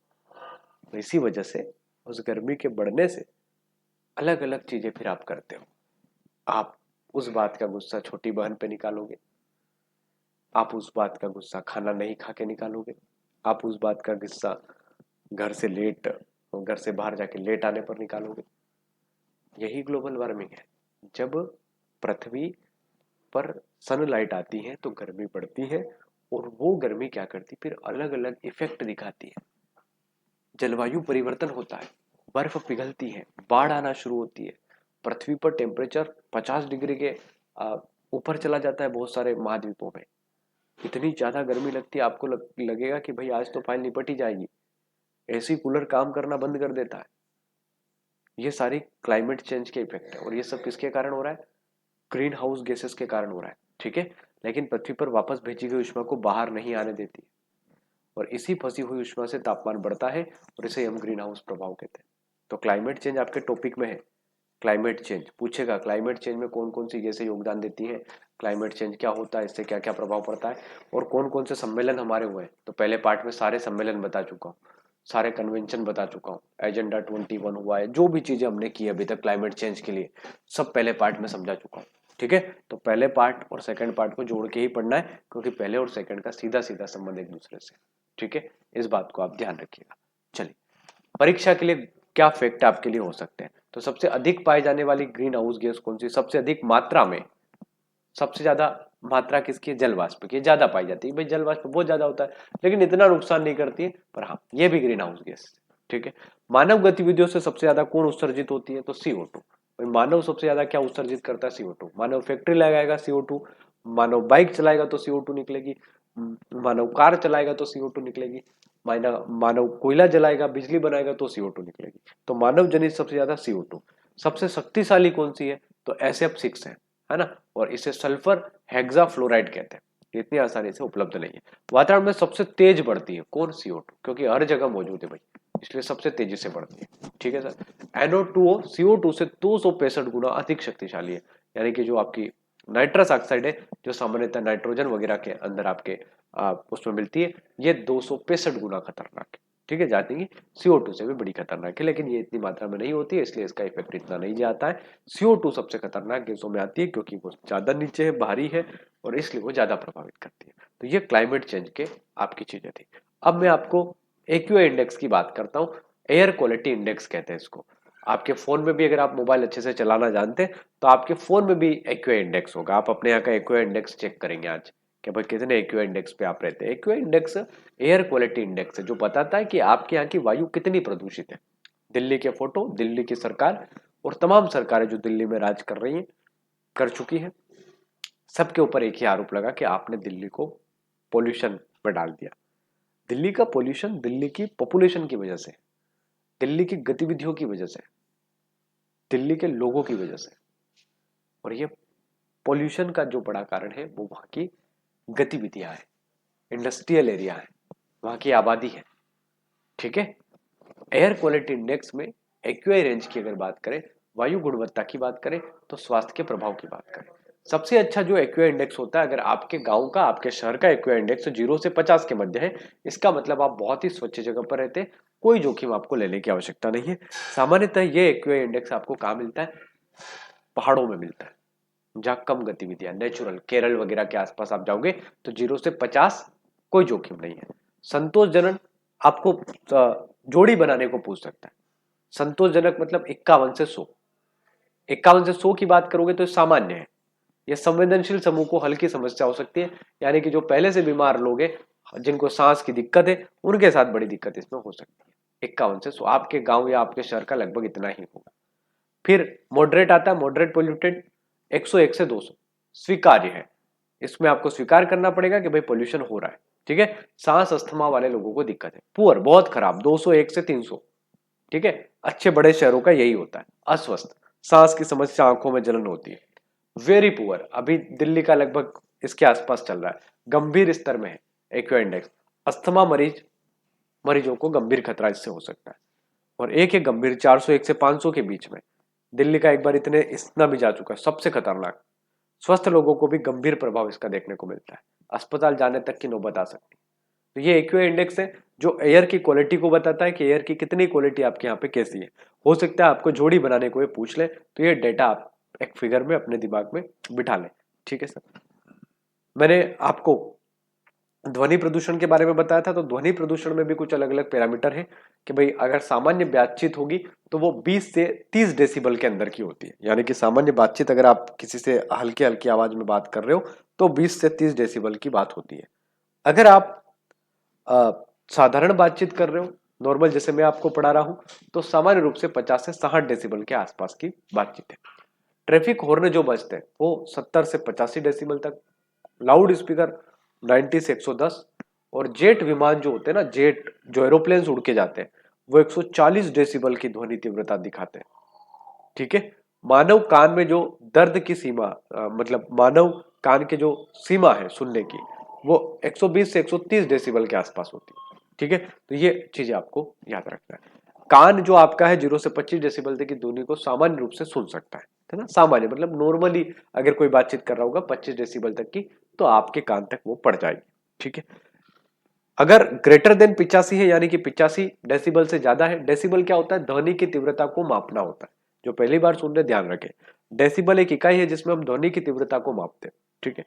तो इसी वजह से उस गर्मी के बढ़ने से अलग अलग चीजें फिर आप करते हो। आप उस बात का गुस्सा छोटी बहन पे निकालोगे, आप उस बात का गुस्सा खाना नहीं खा के निकालोगे, आप उस बात का गुस्सा घर से बाहर जाके लेट आने पर निकालोगे। यही ग्लोबल वार्मिंग है। जब पृथ्वी पर सनलाइट आती है तो गर्मी बढ़ती है, और वो गर्मी क्या करती, फिर अलग अलग इफेक्ट दिखाती है। जलवायु परिवर्तन होता है, बर्फ पिघलती है, बाढ़ आना शुरू होती है, पृथ्वी पर टेम्परेचर 50 डिग्री के ऊपर चला जाता है बहुत सारे महाद्वीपों में। इतनी ज्यादा गर्मी लगती है, आपको लगेगा कि भाई आज तो फाइल निपट ही जाएगी, एसी कूलर काम करना बंद कर देता है। ये सारी क्लाइमेट चेंज के इफेक्ट है, और ये सब किसके कारण हो रहा है, ग्रीन हाउस गैसेस के कारण हो रहा है। ठीक है, लेकिन पृथ्वी पर वापस भेजी गई ऊष्मा को बाहर नहीं आने देती, और इसी फंसी हुई ऊष्मा से तापमान बढ़ता है, और इसे हम ग्रीन हाउस प्रभाव कहते हैं। तो क्लाइमेट चेंज आपके टॉपिक में है, क्लाइमेट चेंज पूछेगा, क्लाइमेट चेंज में कौन कौन सी गैसें योगदान देती हैं, क्लाइमेट चेंज क्या होता है, इससे क्या क्या प्रभाव पड़ता है, और कौन कौन से सम्मेलन हमारे हुए हैं। तो पहले पार्ट में सारे सम्मेलन बता चुका हूँ, सारे कन्वेंशन बता चुका हूँ, एजेंडा 21 हुआ है, जो भी चीजें हमने की अभी तक क्लाइमेट चेंज के लिए, सब पहले पार्ट में समझा चुका हूँ। ठीक है, तो पहले पार्ट और सेकंड पार्ट को जोड़ के ही पढ़ना है, क्योंकि पहले और सेकंड का सीधा सीधा संबंध एक दूसरे से। ठीक है, इस बात को आप ध्यान रखिएगा। चलिए, परीक्षा के लिए क्या फैक्ट आपके लिए हो सकते हैं, तो सबसे अधिक पाए जाने वाली ग्रीन हाउस गैस कौन सी, सबसे अधिक मात्रा में, सबसे ज्यादा मात्रा किसकी है? जल वाष्प की ज्यादा पाई जाती है। भाई जल वाष्प बहुत ज्यादा होता है लेकिन इतना नुकसान नहीं करती है, पर हाँ ये भी ग्रीन हाउस गैस। ठीक है, मानव गतिविधियों से सबसे ज्यादा कौन उत्सर्जित होती है? तो CO2। भाई मानव सबसे ज्यादा क्या उत्सर्जित करता है? CO2। मानव फैक्ट्री लगाएगा CO2, मानव बाइक चलाएगा तो CO2 निकलेगी, मानव कार चलाएगा तो CO2 निकलेगी, मानव मानव कोयला जलाएगा, बिजली बनाएगा तो CO2 निकलेगी। तो मानव जनित सबसे ज्यादा CO2। सबसे शक्तिशाली कौन सी है? तो SF6 है ना, और इसे सल्फर हेक्साफ्लोराइड कहते हैं। इतनी आसानी से उपलब्ध नहीं है। वातावरण में सबसे तेज बढ़ती है कौन? CO2, क्योंकि हर जगह मौजूद है भाई, इसलिए सबसे तेजी से बढ़ती है। ठीक है सर। NO2 CO2 से 265 गुना अधिक शक्तिशाली है, यानी कि जो आपकी नाइट्रस ऑक्साइड है जो सामान्यतः नाइट्रोजन वगैरह के अंदर आपके उसमें मिलती है, ये 265 गुना खतरनाक है। ठीक है, जाती है CO2 से भी बड़ी खतरनाक है, लेकिन ये इतनी मात्रा में नहीं होती है इसलिए इसका इफेक्ट इतना नहीं जाता है। CO2 सबसे खतरनाक गैसों में आती है क्योंकि वो ज्यादा नीचे है, भारी है, और इसलिए वो ज्यादा प्रभावित करती है। तो ये क्लाइमेट चेंज के आपकी चीजें थी। अब मैं आपको AQI इंडेक्स की बात करता हूँ। एयर क्वालिटी इंडेक्स कहते हैं इसको। आपके फोन में भी, अगर आप मोबाइल अच्छे से चलाना जानते हैं तो आपके फोन में भी AQI इंडेक्स होगा। आप अपने यहाँ का AQI इंडेक्स चेक करेंगे आज कि भाई कितने AQI इंडेक्स पे आप रहते हैं। AQI index air quality index है जो बताता है कि आपके यहाँ की वायु कितनी प्रदूषित है। दिल्ली के फोटो, दिल्ली की सरकार और तमाम सरकारें जो दिल्ली में राज कर रही हैं, कर चुकी हैं, सबके ऊपर एक ही आरोप लगा कि आपने दिल्ली को पोल्यूशन में डाल दिया। दिल्ली का पोल्यूशन दिल्ली की पॉपुलेशन की वजह से, दिल्ली की गतिविधियों की वजह से, दिल्ली के लोगों की वजह से, और ये पोल्यूशन का जो बड़ा कारण है वो वहां की गतिविधियां हैं, इंडस्ट्रियल एरिया है, वहां की आबादी है। ठीक है, एयर क्वालिटी इंडेक्स में AQI रेंज की अगर बात करें, वायु गुणवत्ता की बात करें, तो स्वास्थ्य के प्रभाव की बात करें, सबसे अच्छा जो AQI इंडेक्स होता है, अगर आपके गांव का, आपके शहर का AQI इंडेक्स 0 से 50 के मध्य है, इसका मतलब आप बहुत ही स्वच्छ जगह पर रहते हैं, कोई जोखिम आपको लेने की आवश्यकता नहीं है। सामान्यतः ये AQI इंडेक्स आपको कहाँ मिलता है? पहाड़ों में मिलता है, जहाँ कम गतिविधियां, नेचुरल, केरल वगैरह के आसपास आप जाओगे तो 0 से 50 कोई जोखिम नहीं है। संतोषजनक आपको जोड़ी बनाने को पूछ सकता है। संतोषजनक मतलब 51 से 100। 51 से 100 की बात करोगे तो सामान्य है। यह संवेदनशील समूह को हल्की समस्या हो सकती है, यानी कि जो पहले से बीमार लोग हैं, जिनको सांस की दिक्कत है, उनके साथ बड़ी दिक्कत इसमें हो सकती है। 51 से 100 आपके गांव या आपके शहर का लगभग इतना ही होगा। फिर मॉडरेट आता है, मॉडरेट पोल्यूटेड 101 से 200 स्वीकार्य है। इसमें आपको स्वीकार करना पड़ेगा कि भाई पोल्यूशन हो रहा है। ठीक है, सांस अस्थमा वाले लोगों को दिक्कत है। पुअर बहुत खराब 201 से 300। ठीक है, अच्छे बड़े शहरों का यही होता है। अस्वस्थ, सांस की समस्या, आंखों में जलन होती है। वेरी पुअर, अभी दिल्ली का लगभग इसके आसपास चल रहा है। गंभीर स्तर में है एक्यूआई इंडेक्स। अस्थमा मरीजों को गंभीर खतरा इससे हो सकता है। और एक है गंभीर 401 से 500 के बीच में। दिल्ली का एक बार इतना भी जा चुका है, सबसे खतरनाक। स्वस्थ लोगों को भी गंभीर प्रभाव इसका देखने को मिलता है, अस्पताल जाने तक की नौबत आ सकती है। तो ये एक्यूआई इंडेक्स है जो एयर की क्वालिटी को बताता है कि एयर की कितनी क्वालिटी आपके यहाँ पे कैसी है। हो सकता है आपको जोड़ी बनाने को ये पूछ ले, तो ये डेटा आप एक फिगर में अपने दिमाग में बिठा लें। ठीक है सर, मैंने आपको ध्वनि प्रदूषण के बारे में बताया था, तो ध्वनि प्रदूषण में भी कुछ अलग अलग पैरामीटर है कि भाई अगर सामान्य बातचीत होगी तो वो 20 से 30 डेसिबल के अंदर की होती है। यानी कि सामान्य बातचीत, अगर आप किसी से हल्की हल्की आवाज में बात कर रहे हो तो 20 से 30 डेसिबल की बात होती है। अगर आप साधारण बातचीत कर रहे हो, नॉर्मल जैसे मैं आपको पढ़ा रहा हूं, तो सामान्य रूप से 50 से 60 डेसिबल के आसपास की बातचीत है। ट्रैफिक हॉर्न जो बजते हैं वो 70 से 85 डेसिबल तक, लाउड स्पीकर 90 से 110, और जेट विमान जो होते हैं ना, जेट जो एरोप्लेन उड़ के जाते हैं, वो 140 डेसिबल की ध्वनि तीव्रता दिखाते हैं। ठीक है, मानव कान में जो दर्द की सीमा, मतलब मानव कान के जो सीमा है सुनने की, वो 120 से 130 डेसिबल के आसपास होती है। ठीक है, तो ये चीजें आपको याद रखना है। कान जो आपका है 0 से 25 डेसिबल तक की ध्वनि को सामान्य रूप से सुन सकता है ना। सामान्य मतलब नॉर्मली अगर कोई बातचीत कर रहा होगा 25 डेसिबल तक की, तो आपके कान तक वो पड़ जाएगी। ठीक है, अगर ग्रेटर देन 85 है, यानी कि 85 डेसिबल से ज्यादा है। डेसिबल क्या होता है? ध्वनि की तीव्रता को मापना होता है। जो पहली बार सुन रहे ध्यान रखें, डेसिबल एक इकाई है जिसमें हम ध्वनि की तीव्रता को मापते हैं। ठीक है,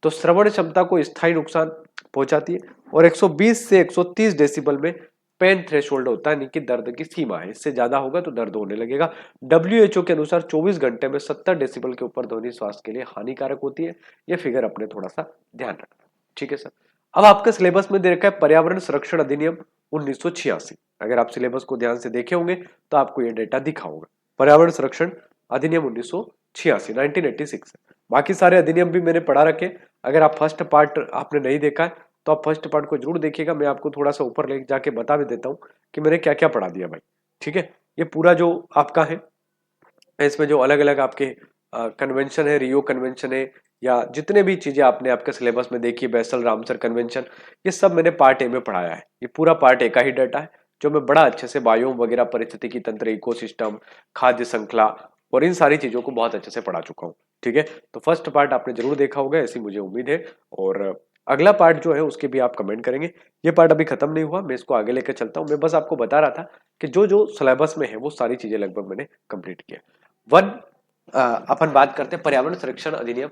तो श्रवण क्षमता को स्थायी नुकसान पहुंचाती है। और 120 से 130 डेसिबल में पेन थ्रेशोल्ड होता है, यानी कि दर्द की सीमा है, इससे ज्यादा होगा तो दर्द होने लगेगा। WHO के अनुसार 24 घंटे में 70 डेसिबल के ऊपर ध्वनि स्वास्थ्य के लिए हानिकारक होती है। ये फिगर अपने थोड़ा सा ध्यान रखना, ठीक है सर। अब आपके सिलेबस में दे रखा है पर्यावरण संरक्षण अधिनियम 1986। अगर आप सिलेबस को ध्यान से देखे होंगे तो आपको ये डेटा दिखा होगा। पर्यावरण संरक्षण अधिनियम 1986 1986। बाकी सारे अधिनियम भी मैंने पढ़ा रखे। अगर आप फर्स्ट पार्ट आपने नहीं देखा है तो आप फर्स्ट पार्ट को जरूर देखिएगा। मैं आपको थोड़ा सा ऊपर ले जाके बता भी देता हूँ कि मैंने क्या क्या पढ़ा दिया भाई, ठीक है। ये पूरा जो आपका है, इसमें जो अलग अलग आपके कन्वेंशन है, रियो कन्वेंशन है, या जितने भी चीजें आपने आपके सिलेबस में देखी, बैसल रामसर कन्वेंशन, ये सब मैंने पार्ट ए में पढ़ाया है। ये पूरा पार्ट ए का ही डाटा है जो मैं बड़ा अच्छे से बायोम वगैरह, परिस्थितिकी तंत्र, इकोसिस्टम, खाद्य श्रृंखला और इन सारी चीजों को बहुत अच्छे से पढ़ा चुका हूँ, ठीक है। तो फर्स्ट पार्ट आपने जरूर देखा होगा, ऐसी मुझे उम्मीद है। और अगला पार्ट जो है उसके भी आप कमेंट करेंगे। ये पार्ट अभी खत्म नहीं हुआ, मैं इसको आगे लेकर चलता हूँ। मैं बस आपको बता रहा था कि जो जो सिलेबस में है वो सारी चीजें लगभग मैंने कंप्लीट किया। अपन बात करते हैं पर्यावरण संरक्षण अधिनियम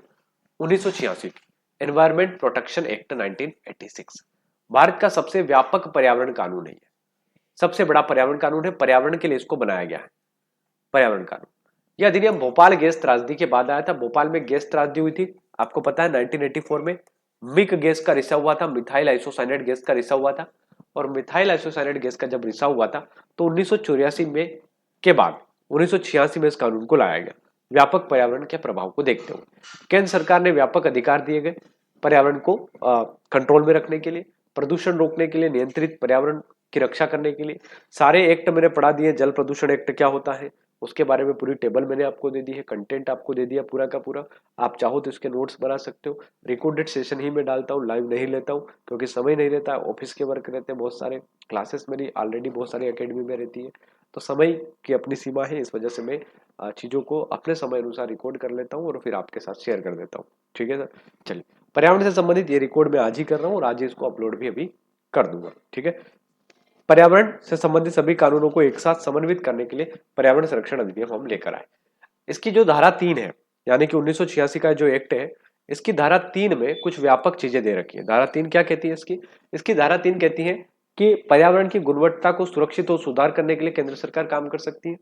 1986 की, एनवायरमेंट प्रोटेक्शन एक्ट 1986। भारत का सबसे व्यापक पर्यावरण कानून है, सबसे बड़ा पर्यावरण कानून है, पर्यावरण के लिए इसको बनाया गया है पर्यावरण कानून। यह अधिनियम भोपाल गैस त्रासदी के बाद आया था। भोपाल में गैस त्रासदी हुई थी, आपको पता है 1984 में। मिक गैस का रिसाव हुआ था, मिथाइल आइसोसाइनेट गैस का रिसाव हुआ था। और मिथाइल आइसोसाइनेट गैस का जब रिसाव हुआ था तो 1984 में के बाद 1986 में इस कानून को लाया गया, व्यापक पर्यावरण के प्रभाव को देखते हुए। केंद्र सरकार ने व्यापक अधिकार दिए गए पर्यावरण को कंट्रोल में रखने के लिए, प्रदूषण रोकने के लिए, नियंत्रित पर्यावरण की रक्षा करने के लिए। सारे एक्ट मैंने पढ़ा दिए। जल प्रदूषण एक्ट क्या होता है उसके बारे में पूरी टेबल मैंने आपको दे दी है, कंटेंट आपको दे दिया पूरा का पूरा। आप चाहो तो इसके नोट्स बना सकते हो। रिकॉर्डेड सेशन ही मैं डालता हूँ, लाइव नहीं लेता हूँ क्योंकि समय नहीं रहता है, ऑफिस के वर्क रहते हैं बहुत सारे, क्लासेस मेरी ऑलरेडी बहुत सारी एकेडमी में रहती है, तो समय की अपनी सीमा है। इस वजह से मैं चीजों को अपने समय अनुसार रिकॉर्ड कर लेता हूँ और फिर आपके साथ शेयर कर देता हूँ, ठीक है सर। चलिए, पर्यावरण से संबंधित ये रिकॉर्ड मैं आज ही कर रहा हूँ और आज ही इसको अपलोड भी अभी कर दूंगा, ठीक है। पर्यावरण से संबंधित सभी कानूनों को एक साथ समन्वित करने के लिए पर्यावरण संरक्षण अधिनियम हम लेकर आए। इसकी जो धारा 3 है, यानी कि 1986 का जो एक्ट है, इसकी धारा 3 में कुछ व्यापक चीजें दे रखी है। धारा 3 क्या कहती है इसकी धारा 3 कहती है कि पर्यावरण की गुणवत्ता को सुरक्षित और सुधार करने के लिए केंद्र सरकार काम कर सकती है।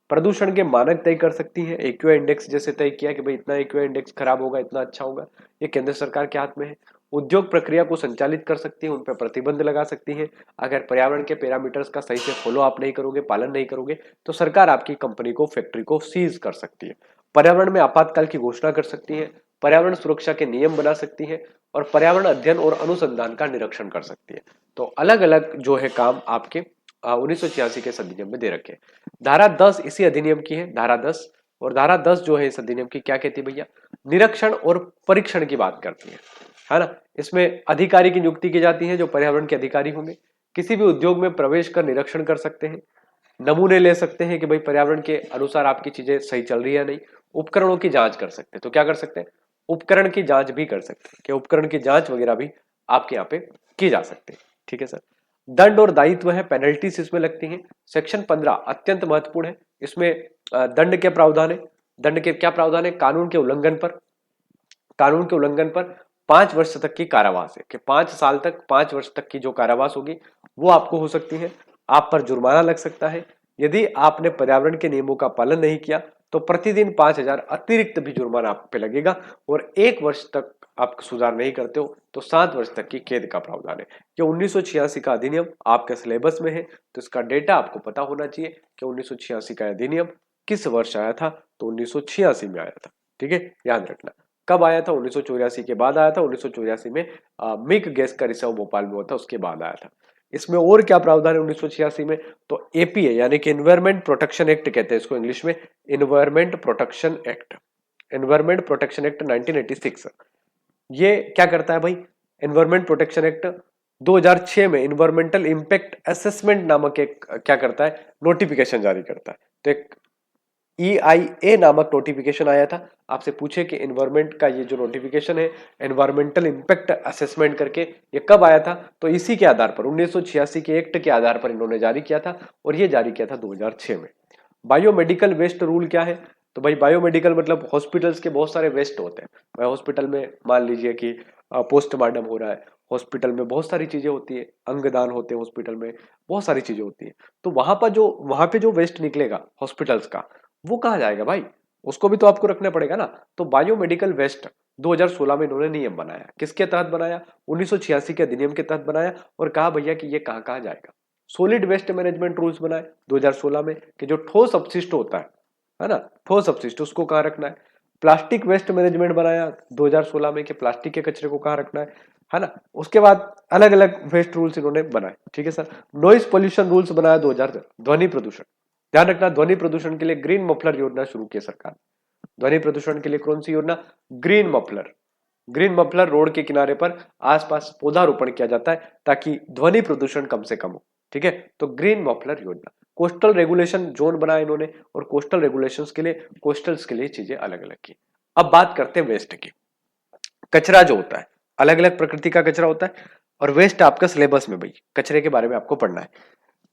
प्रदूषण के मानक तय कर सकती है। एक्यूआई इंडेक्स जैसे तय किया कि भाई इतना एक्यूआई इंडेक्स खराब होगा, इतना अच्छा होगा, ये केंद्र सरकार के हाथ में है। उद्योग प्रक्रिया को संचालित कर सकती है, उन पर प्रतिबंध लगा सकती है। अगर पर्यावरण के पैरामीटर्स का सही से फॉलो आप नहीं करोगे, पालन नहीं करोगे, तो सरकार आपकी कंपनी को, फैक्ट्री को सीज कर सकती है। पर्यावरण में आपातकाल की घोषणा कर सकती है, पर्यावरण सुरक्षा के नियम बना सकती है और पर्यावरण अध्ययन और अनुसंधान का निरीक्षण कर सकती है। तो अलग अलग जो है काम आपके 1986 के इस अधिनियम में दे रखे। धारा 10 इसी अधिनियम की है, धारा 10। और धारा 10 जो है इस अधिनियम की क्या कहती है भैया, निरीक्षण और परीक्षण की बात करती है ना। इसमें अधिकारी की नियुक्ति की जाती है जो पर्यावरण के अधिकारी होंगे। किसी भी उद्योग में प्रवेश कर निरीक्षण कर सकते हैं, नमूने ले सकते हैं कि भाई पर्यावरण के अनुसार आपकी चीजें सही चल रही है नहीं। उपकरणों की जांच कर सकते हैं, तो क्या कर सकते हैं, उपकरण की जांच भी कर सकते हैं, कि उपकरण की जांच वगैरह भी आपके यहाँ पे की जा सकते हैं, ठीक है सर। दंड और दायित्व है, पेनल्टीज इसमें लगती हैं। सेक्शन 15 अत्यंत महत्वपूर्ण है। इसमें दंड के प्रावधान है। दंड के क्या प्रावधान है, कानून के उल्लंघन पर 5 वर्ष तक की कारावास है, कि 5 साल तक, 5 वर्ष तक की जो कारावास होगी वो आपको हो सकती है। आप पर जुर्माना लग सकता है। यदि आपने पर्यावरण के नियमों का पालन नहीं किया तो प्रतिदिन 5,000 अतिरिक्त भी जुर्माना आप पे लगेगा। और 1 वर्ष तक आप सुधार नहीं करते हो तो 7 वर्ष तक की कैद का प्रावधान है। ये 1986 का अधिनियम आपके सिलेबस में है, तो इसका डेटा आपको पता होना चाहिए कि 1986 का अधिनियम किस वर्ष आया था, तो 1986 में आया था, ठीक है, याद रखना। कब आया था, 1984 के बाद आया था। 1984 में मिक गैस का रिसाव भोपाल में हुआ था, उसके बाद आया था। इसमें और क्या प्रावधान है 1986 में, तो एपीए यानी कि एनवायरमेंट प्रोटेक्शन एक्ट कहते हैं इसको इंग्लिश में, environment protection act, environment protection act 1986। ये क्या करता है भाई, एनवायरमेंट प्रोटेक्शन एक्ट 2006 में एनवायरमेंटल इंपैक्ट असेसमेंट नामक एक क्या करता है, नोटिफिकेशन जारी करता है। तो एक EIA नामक नोटिफिकेशन आया था। आपसे पूछे कि एनवायरमेंट का ये जो नोटिफिकेशन है, एनवायरमेंटल इंपैक्ट असेसमेंट करके, ये कब आया था, तो इसी के आधार पर 1986 के एक्ट के आधार पर इन्होंने जारी किया था, और ये जारी किया था 2006 में। बायोमेडिकल वेस्ट रूल क्या है, तो भाई बायोमेडिकल मतलब हॉस्पिटल्स के बहुत सारे वेस्ट होते हैं। भाई हॉस्पिटल में मान लीजिए कि पोस्टमार्टम हो रहा है, हॉस्पिटल में बहुत सारी चीजें होती है, अंगदान होते हैं हॉस्पिटल में, बहुत सारी चीजें होती है। तो वहां पे जो वेस्ट निकलेगा हॉस्पिटल्स का, वो कहाँ जाएगा भाई? उसको भी तो आपको रखना पड़ेगा ना। तो बायोमेडिकल वेस्ट 2016 में इन्होंने नियम बनाया। किसके तहत बनाया? 1986 के अधिनियम के तहत बनाया, और कहा भैया कि ये कहाँ कहाँ जाएगा। सॉलिड वेस्ट मैनेजमेंट रूल्स बनाए 2016 में, कि जो ठोस अपशिष्ट होता है ना, ठोस अपशिष्ट, उसको कहाँ रखना है। प्लास्टिक वेस्ट मैनेजमेंट बनाया 2016 में, कि प्लास्टिक के कचरे को कहाँ रखना है ना। उसके बाद अलग अलग वेस्ट रूल्स इन्होंने बनाए, ठीक है सर। नॉइस पोल्यूशन रूल्स बनाया 2000, ध्वनि प्रदूषण, ध्यान रखना, ध्वनि प्रदूषण के लिए ग्रीन मफलर योजना शुरू की सरकार। ध्वनि प्रदूषण के लिए कौन सी योजना? Green muffler. Green muffler road के किनारे पर आसपास पौधारोपण किया जाता है ताकि ध्वनि प्रदूषण कम से कम हो, ठीक है। तो ग्रीन मफलर योजना। कोस्टल रेगुलेशन जोन बनाया इन्होंने, और कोस्टल रेगुलेशंस के लिए, कोस्टल्स के लिए चीजें अलग अलग की। अब बात करते हैं वेस्ट की। कचरा जो होता है, अलग अलग प्रकृति का कचरा होता है, और वेस्ट आपका सिलेबस में भाई कचरे के बारे में आपको पढ़ना है।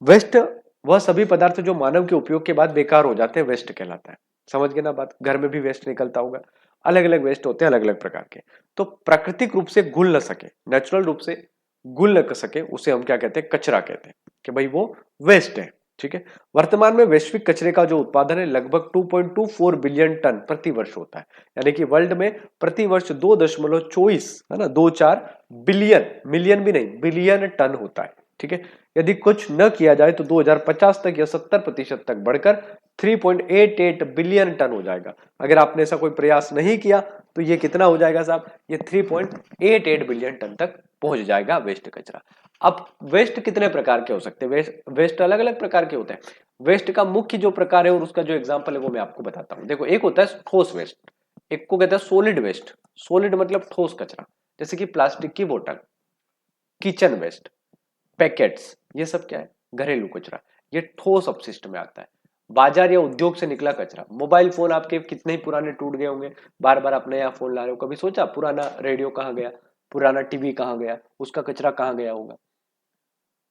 वेस्ट वह सभी पदार्थ जो मानव के उपयोग के बाद बेकार हो जाते हैं, वेस्ट कहलाता है। समझ गए ना बात? घर में भी वेस्ट निकलता होगा, अलग अलग वेस्ट होते हैं अलग अलग प्रकार के। तो प्राकृतिक रूप से घुल न सके, नेचुरल रूप से घुल न सके, उसे हम क्या कहते हैं? कचरा कहते हैं, कि भाई वो वेस्ट है, ठीक है। वर्तमान में वैश्विक कचरे का जो उत्पादन है लगभग 2.24 बिलियन टन प्रति वर्ष होता है। यानी कि वर्ल्ड में प्रति वर्ष 2.24 है ना, 24 बिलियन, मिलियन भी नहीं, बिलियन टन होता है, ठीक है। यदि कुछ न किया जाए तो 2050 तक यह 70% तक बढ़कर 3.88 बिलियन टन हो जाएगा। अगर आपने ऐसा कोई प्रयास नहीं किया तो ये कितना हो जाएगा साहब? ये 3.88 बिलियन टन तक पहुंच जाएगा वेस्ट कचरा। अब वेस्ट कितने प्रकार के हो सकते हैं? वेस्ट अलग अलग प्रकार के होते हैं। वेस्ट का मुख्य जो प्रकार है और उसका जो एग्जांपल है वो मैं आपको बताता हूं। देखो, एक होता है ठोस वेस्ट, एक को कहते हैं सॉलिड वेस्ट। सॉलिड मतलब ठोस कचरा, जैसे कि प्लास्टिक की बोतल, किचन वेस्ट, पैकेट्स, ये सब क्या है? घरेलू कचरा, ये ठोस अपशिष्ट में आता है। बाजार या उद्योग से निकला कचरा, मोबाइल फोन आपके कितने ही पुराने टूट गए होंगे, बार बार आप नया फोन ला रहे हो, कभी सोचा पुराना रेडियो कहाँ गया, पुराना टीवी कहाँ गया, उसका कचरा कहाँ गया होगा?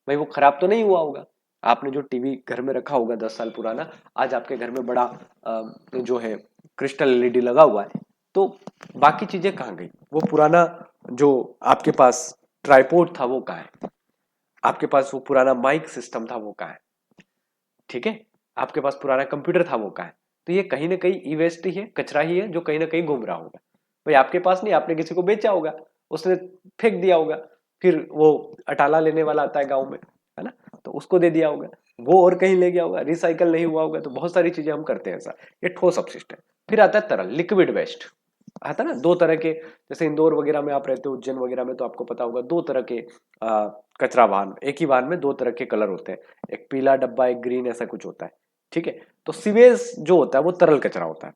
भाई वो खराब तो नहीं हुआ होगा। आपने जो टीवी घर में रखा होगा 10 साल पुराना, आज आपके घर में बड़ा जो है क्रिस्टल एलईडी लगा हुआ है, तो बाकी चीजें कहाँ गई? वो पुराना जो आपके पास ट्राइपॉड था वो कहाँ है? आपके पास वो पुराना माइक सिस्टम था वो कहाँ है? ठीक है, आपके पास पुराना कंप्यूटर था वो कहाँ है? तो ये कहीं ना कहीं ई वेस्ट ही है, कचरा ही है, जो कहीं ना कहीं घूम रहा होगा। भाई आपके पास नहीं, आपने किसी को बेचा होगा, उसने फेंक दिया होगा, फिर वो अटाला लेने वाला आता है गाँव में, है ना, तो उसको दे दिया होगा, वो और कहीं ले गया होगा, रिसाइकल नहीं हुआ होगा। तो बहुत सारी चीजें हम करते हैं ऐसा, ये ठोस अपशिष्ट है। फिर आता है तरल, लिक्विड वेस्ट। आता है ना, दो तरह के, जैसे इंदौर वगैरह में आप रहते हो, उज्जैन वगैरह में, तो आपको पता होगा दो तरह के कचरा वाहन, एक ही वाहन में दो तरह के कलर होते हैं, एक पीला डब्बा, एक ग्रीन, ऐसा कुछ होता है, ठीक है। तो सीवेज जो होता है वो तरल कचरा होता है।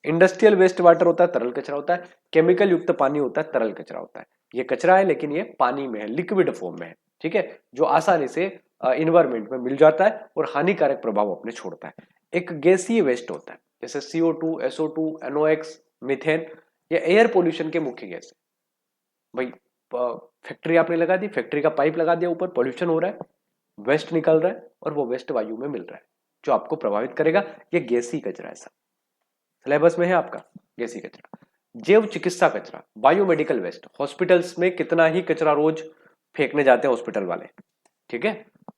इंडस्ट्रियल वेस्ट वाटर होता है, तरल कचरा होता है। केमिकल युक्त पानी होता है, तरल कचरा होता है। ये कचरा है लेकिन ये पानी में है, लिक्विड फॉर्म में है, ठीक है, जो आसानी से इन्वायरमेंट में मिल जाता है और हानिकारक प्रभाव अपने छोड़ता है। एक गैसीय वेस्ट होता है, जैसे CO2, SO2, NOx, मीथेन, ये एयर पोल्यूशन के मुख्य गैस है। भाई फैक्ट्री आपने लगा दी, फैक्ट्री का पाइप लगा दिया, ऊपर पोल्यूशन हो रहा है, वेस्ट निकल रहा है और वो वेस्ट वायु में मिल रहा है, जो आपको प्रभावित करेगा। ये गैसीय कचरा है, सिलेबस में है आपका गैसीय कचरा। जैव चिकित्सा कचरा, बायोमेडिकल वेस्ट, हॉस्पिटल्स में कितना ही कचरा रोज फेंकने जाते हैं हॉस्पिटल वाले, ठीक है।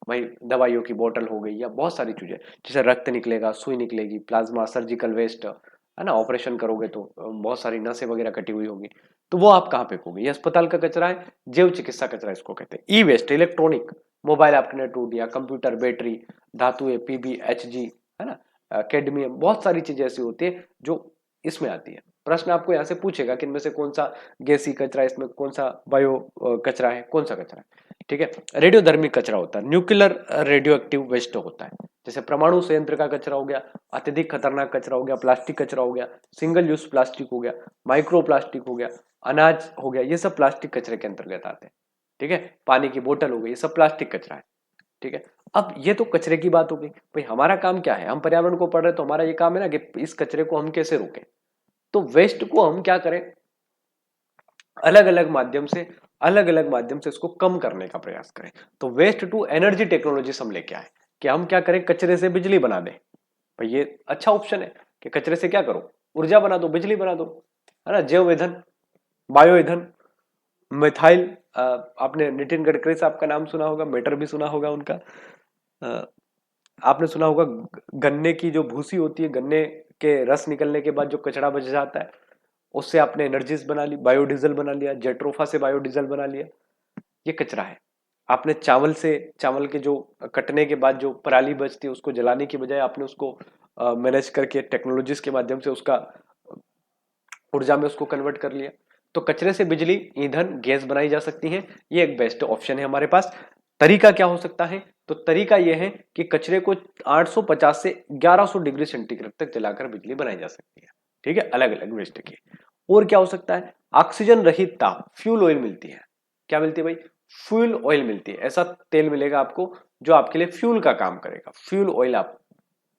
भाई दवाइयों की बोतल हो गई या बहुत सारी चीजें, जैसे रक्त निकलेगा, सुई निकलेगी, प्लाज्मा, सर्जिकल वेस्ट, है ना, ऑपरेशन करोगे तो बहुत सारी नसें वगैरह कटी हुई होगी, तो वो आप कहाँ फेंकोगे? ये अस्पताल का कचरा है, जैव चिकित्सा कचरा इसको कहते हैं। ई वेस्ट, इलेक्ट्रॉनिक, मोबाइल आपने टूट दिया, कंप्यूटर, बैटरी, धातुएं, PB, HG, है ना, कैडमियम, बहुत सारी चीजें ऐसी होती है जो इसमें आती है। प्रश्न आपको यहाँ से पूछेगा कि इनमें से कौन सा गैसीय कचरा, इसमें कौन सा बायो कचरा है, कौन सा कचरा है, ठीक है। रेडियोधर्मिक कचरा होता है, न्यूक्लियर रेडियो एक्टिव वेस्ट होता है, जैसे परमाणु संयंत्र का कचरा हो गया, अत्यधिक खतरनाक कचरा हो गया, प्लास्टिक कचरा हो गया, सिंगल यूज प्लास्टिक हो गया, माइक्रो प्लास्टिक हो गया, अनाज हो गया, ये सब प्लास्टिक कचरे के अंतर्गत आते हैं, ठीक है। पानी की बोतल हो गई, ये सब प्लास्टिक कचरा है, ठीक है। अब ये तो कचरे की बात हो गई। भाई हमारा काम क्या है? हम पर्यावरण को पढ़ रहे हैं, तो हमारा ये काम है ना कि इस कचरे को हम कैसे रोकें। तो वेस्ट को हम क्या करें? अलग अलग माध्यम से, अलग अलग माध्यम से इसको कम करने का प्रयास करें। तो वेस्ट टू एनर्जी टेक्नोलॉजी हम लेके आए कि हम क्या करें, कचरे से बिजली बना दें। भाई ये अच्छा ऑप्शन है कि कचरे से क्या करो, ऊर्जा बना दो, बिजली बना दो, है ना, जैव ईंधन, बायो ईंधन, मिथाइल, आपने नितिन गडकरी साहब का नाम सुना होगा, मैटर भी सुना होगा उनका। अ, आपने सुना होगा गन्ने की जो भूसी होती है, गन्ने के रस निकलने के बाद जो कचरा बच जाता है, उससे आपने एनर्जीज बना ली, बायोडीजल बना लिया, जेट्रोफा से बायोडीजल बना लिया, ये कचरा है। आपने चावल से, चावल के जो कटने के बाद जो पराली बचती है उसको जलाने की बजाय आपने उसको मैनेज करके टेक्नोलॉजीज के माध्यम से उसका ऊर्जा में उसको कन्वर्ट कर लिया। तो कचरे से बिजली, ईंधन, गैस बनाई जा सकती है। ये एक बेस्ट ऑप्शन है हमारे पास। तरीका क्या हो सकता है? तो तरीका यह है कि कचरे को 850 से 1100 डिग्री सेंटीग्रेड तक जलाकर बिजली बनाई जा सकती है। ठीक है, अलग अलग वेस्ट की। और क्या हो सकता है? ऑक्सीजन रहित ताप, फ्यूल ऑयल मिलती है। क्या मिलती है भाई? फ्यूल ऑयल मिलती है। ऐसा तेल मिलेगा आपको जो आपके लिए फ्यूल का काम करेगा, फ्यूल ऑयल आप